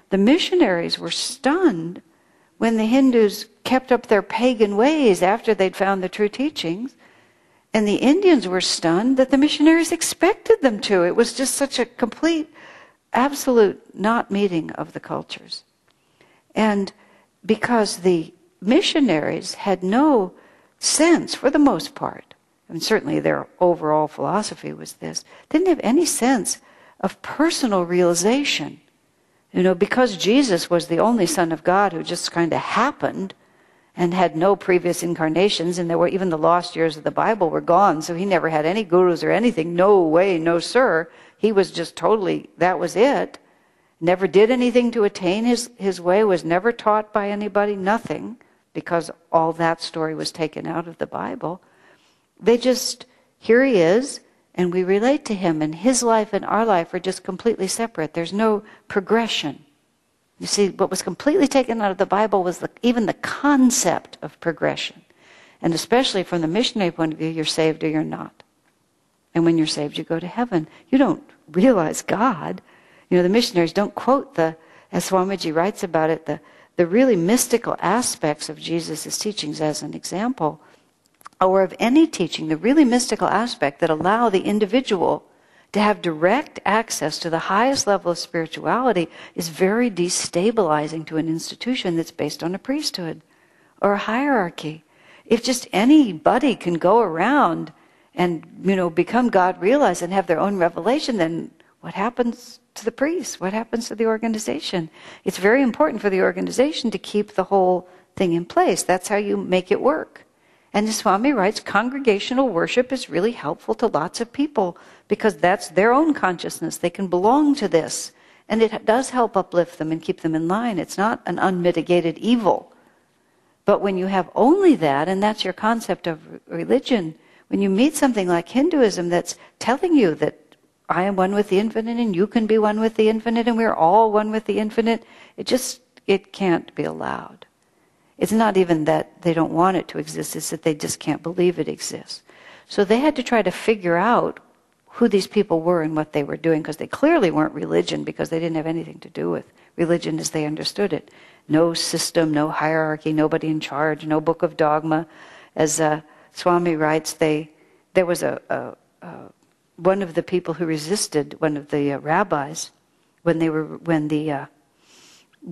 the missionaries were stunned when the Hindus kept up their pagan ways after they'd found the true teachings. And the Indians were stunned that the missionaries expected them to. It was just such a complete, absolute not meeting of the cultures. And because the missionaries had no sense, for the most part, and certainly their overall philosophy was this, didn't have any sense of personal realization. You know, because Jesus was the only Son of God who just kind of happened and had no previous incarnations, and there were even the lost years of the Bible were gone, so he never had any gurus or anything. No way, no sir. He was just totally, that was it. Never did anything to attain his way, was never taught by anybody, nothing, because all that story was taken out of the Bible. They just, here he is, and we relate to him, and his life and our life are just completely separate. There's no progression. You see, what was completely taken out of the Bible was even the concept of progression. And especially from the missionary point of view, you're saved or you're not. And when you're saved, you go to heaven. You don't realize God. You know, the missionaries don't quote as Swamiji writes about it, the really mystical aspects of Jesus' teachings as an example, or of any teaching, the really mystical aspect that allow the individual to have direct access to the highest level of spirituality is very destabilizing to an institution that's based on a priesthood or a hierarchy. If just anybody can go around and, you know, become God realized and have their own revelation, then what happens to the priests? What happens to the organization? It's very important for the organization to keep the whole thing in place. That's how you make it work. And the Swami writes, congregational worship is really helpful to lots of people because that's their own consciousness. They can belong to this. And it does help uplift them and keep them in line. It's not an unmitigated evil. But when you have only that, and that's your concept of religion, when you meet something like Hinduism that's telling you that I am one with the infinite and you can be one with the infinite and we're all one with the infinite, it can't be allowed. It's not even that they don't want it to exist, it's that they just can't believe it exists. So they had to try to figure out who these people were and what they were doing, because they clearly weren't religion, because they didn't have anything to do with religion as they understood it. No system, no hierarchy, nobody in charge, no book of dogma. As Swami writes, there was one of the people who resisted, one of the rabbis, when the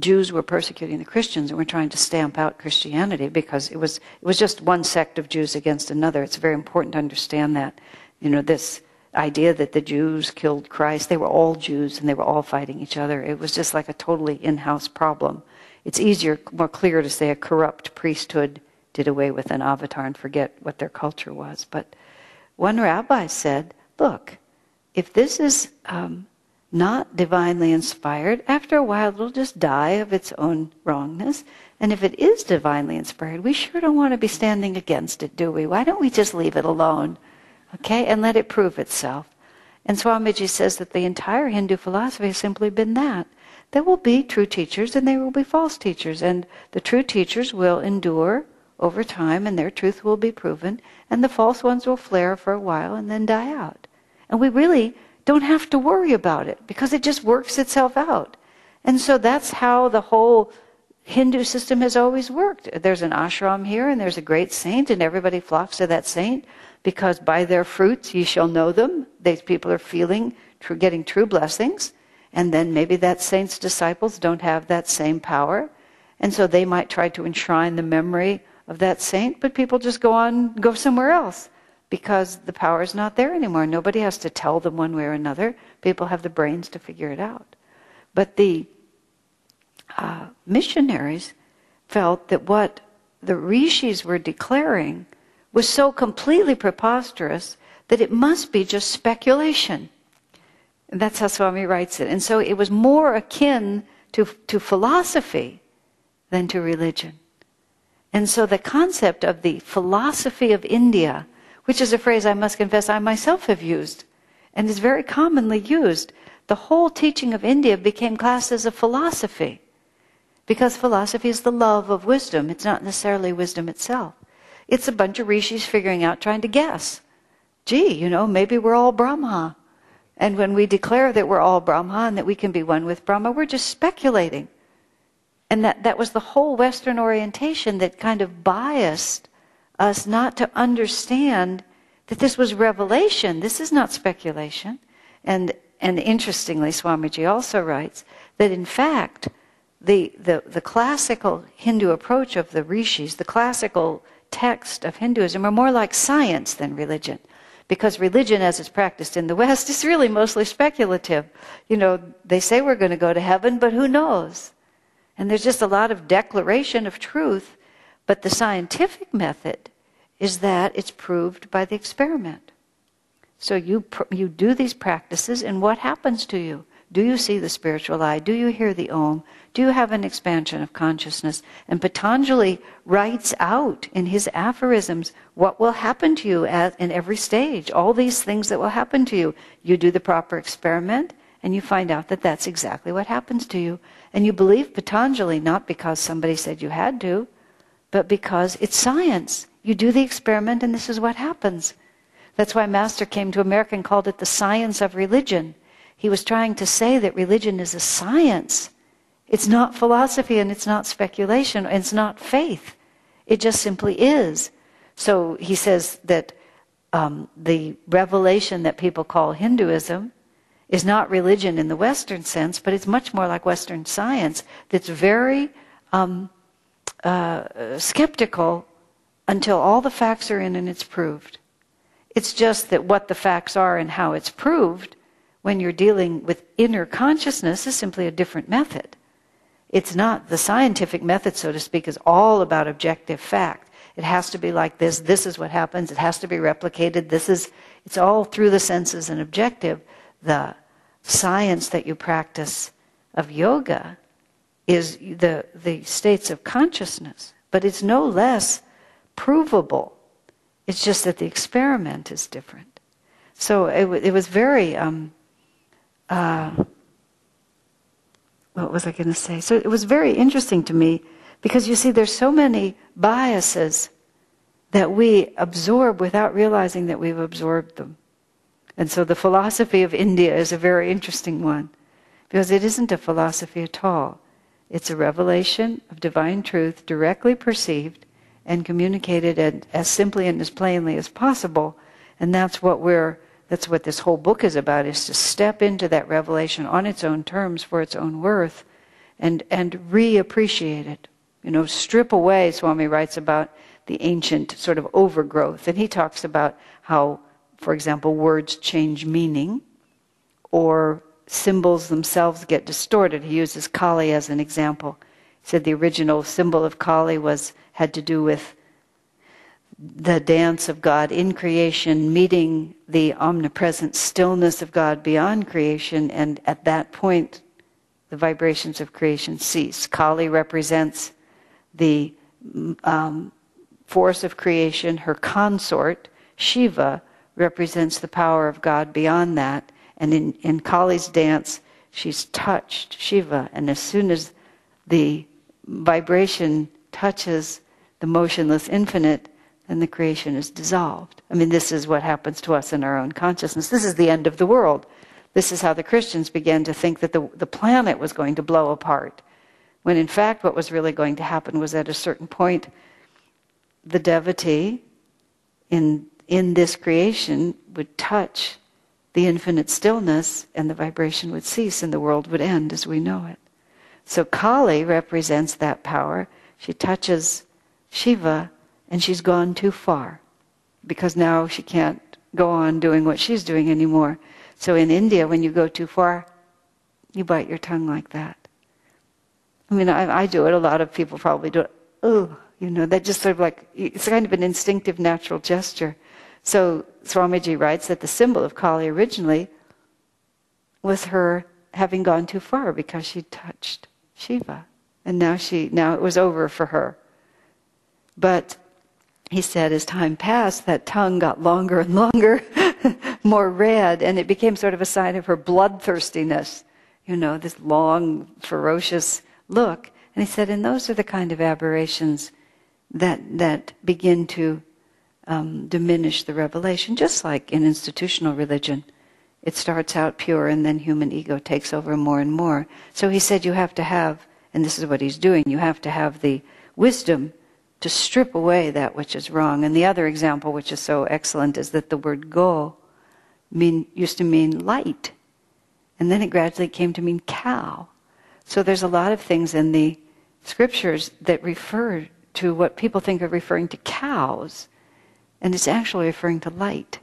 Jews were persecuting the Christians and were trying to stamp out Christianity, because it was just one sect of Jews against another. It's very important to understand that. You know, this idea that the Jews killed Christ, they were all Jews and they were all fighting each other. It was just like a totally in-house problem. It's easier, more clear to say a corrupt priesthood did away with an avatar and forget what their culture was. But one rabbi said, look, if this is not divinely inspired, after a while it'll just die of its own wrongness. And if it is divinely inspired, we sure don't want to be standing against it, do we? Why don't we just leave it alone, okay, and let it prove itself? And Swamiji says that the entire Hindu philosophy has simply been that. There will be true teachers and there will be false teachers, and the true teachers will endure over time and their truth will be proven, and the false ones will flare for a while and then die out. And we really don't have to worry about it because it just works itself out. And so that's how the whole Hindu system has always worked. There's an ashram here and there's a great saint and everybody flocks to that saint because by their fruits ye shall know them. These people are getting true blessings. and then maybe that saint's disciples don't have that same power, and so they might try to enshrine the memory of that saint, but people just go somewhere else because the power is not there anymore. Nobody has to tell them one way or another. People have the brains to figure it out. But the missionaries felt that what the rishis were declaring was so completely preposterous that it must be just speculation. And that's how Swami writes it. And so it was more akin to philosophy than to religion. And so the concept of the philosophy of India, which is a phrase I must confess I myself have used, and is very commonly used, the whole teaching of India became classed as a philosophy. Because philosophy is the love of wisdom. It's not necessarily wisdom itself. It's a bunch of rishis figuring out, trying to guess. Gee, maybe we're all Brahma. And when we declare that we're all Brahma and that we can be one with Brahma, we're just speculating. And that was the whole Western orientation that kind of biased us not to understand that this was revelation. This is not speculation. And interestingly, Swamiji also writes that in fact, the classical Hindu approach of the rishis, the classical text of Hinduism, are more like science than religion. Because religion, as it's practiced in the West, is really mostly speculative. They say we're going to go to heaven, but who knows? And there's just a lot of declaration of truth. But the scientific method is that it's proved by the experiment. So you do these practices, and what happens to you? Do you see the spiritual eye? Do you hear the Om? Do you have an expansion of consciousness? And Patanjali writes out in his aphorisms what will happen to you in every stage, all these things that will happen to you. You do the proper experiment, and you find out that that's exactly what happens to you. And you believe Patanjali not because somebody said you had to, but because it's science. You do the experiment, and this is what happens. That's why Master came to America and called it the science of religion. He was trying to say that religion is a science. It's not philosophy, and it's not speculation, and it's not faith. It just simply is. So he says that the revelation that people call Hinduism is not religion in the Western sense, but it's much more like Western science that's very skeptical until all the facts are in and it's proved. It's just that what the facts are and how it's proved when you're dealing with inner consciousness is simply a different method. It's not the scientific method, so to speak, is all about objective fact. It has to be like this. This is what happens. It has to be replicated. It's all through the senses and objective. The science that you practice of yoga is the states of consciousness, but it's no less provable. It's just that the experiment is different. So it was very, what was I going to say? So it was very interesting to me because you see there's so many biases that we absorb without realizing that we've absorbed them. And so the philosophy of India is a very interesting one because it isn't a philosophy at all. It's a revelation of divine truth directly perceived and communicated as simply and as plainly as possible. And that's what this whole book is about, is to step into that revelation on its own terms for its own worth and reappreciate it. Strip away, Swami writes about the ancient sort of overgrowth. And he talks about how, for example, words change meaning or symbols themselves get distorted. He uses Kali as an example. He said the original symbol of Kali had to do with the dance of God in creation, meeting the omnipresent stillness of God beyond creation, and at that point, the vibrations of creation cease. Kali represents the force of creation. Her consort, Shiva, represents the power of God beyond that. And in Kali's dance, she's touched Shiva, and as soon as the vibration touches the motionless infinite, then the creation is dissolved. I mean, this is what happens to us in our own consciousness. This is the end of the world. This is how the Christians began to think that the planet was going to blow apart, when in fact what was really going to happen was at a certain point, the devotee in this creation would touch the infinite stillness, and the vibration would cease and the world would end as we know it. So Kali represents that power. She touches Shiva and she's gone too far because now she can't go on doing what she's doing anymore. So in India, when you go too far, you bite your tongue like that. I mean, I do it. A lot of people probably do it. Oh, that just sort of like, it's kind of an instinctive natural gesture. So Swamiji writes that the symbol of Kali originally was her having gone too far because she touched Shiva. And now it was over for her. But he said as time passed, that tongue got longer and longer, more red, and it became sort of a sign of her bloodthirstiness, this long, ferocious look. And he said, and those are the kind of aberrations that begin to diminish the revelation, just like in institutional religion. It starts out pure and then human ego takes over more and more. So he said you have to have, and this is what he's doing, you have to have the wisdom to strip away that which is wrong. And the other example, which is so excellent, is that the word go used to mean light. And then it gradually came to mean cow. So there's a lot of things in the scriptures that refer to what people think of referring to cows. And it's actually referring to light.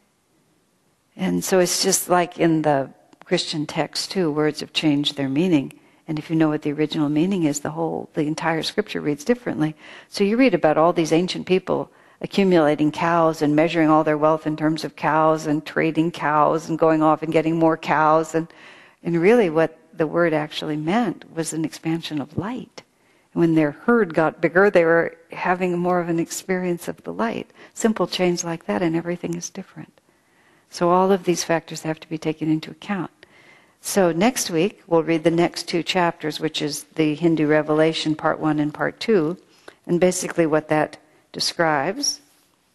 And so it's just like in the Christian text too, words have changed their meaning. And if you know what the original meaning is, the entire scripture reads differently. So you read about all these ancient people accumulating cows and measuring all their wealth in terms of cows and trading cows and going off and getting more cows. And really what the word actually meant was an expansion of light. And when their herd got bigger, they were having more of an experience of the light. Simple change like that, and everything is different. So all of these factors have to be taken into account. So next week, we'll read the next 2 chapters, which is the Hindu Revelation, Part 1 and Part 2. And basically what that describes,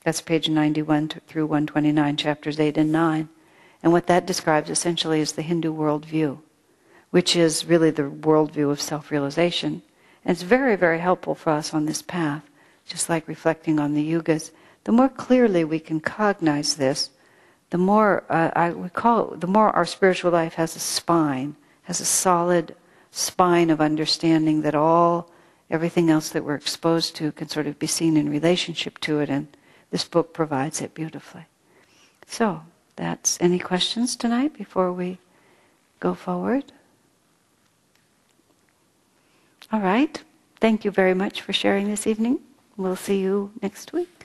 that's page 91 through 129, chapters 8 and 9. And what that describes essentially is the Hindu worldview, which is really the worldview of self-realization. And it's very, very helpful for us on this path, just like reflecting on the yugas. The more clearly we can cognize this, the more the more our spiritual life has a spine, has a solid spine of understanding that everything else that we're exposed to can sort of be seen in relationship to it, and this book provides it beautifully. So, any questions tonight before we go forward? All right. Thank you very much for sharing this evening. We'll see you next week.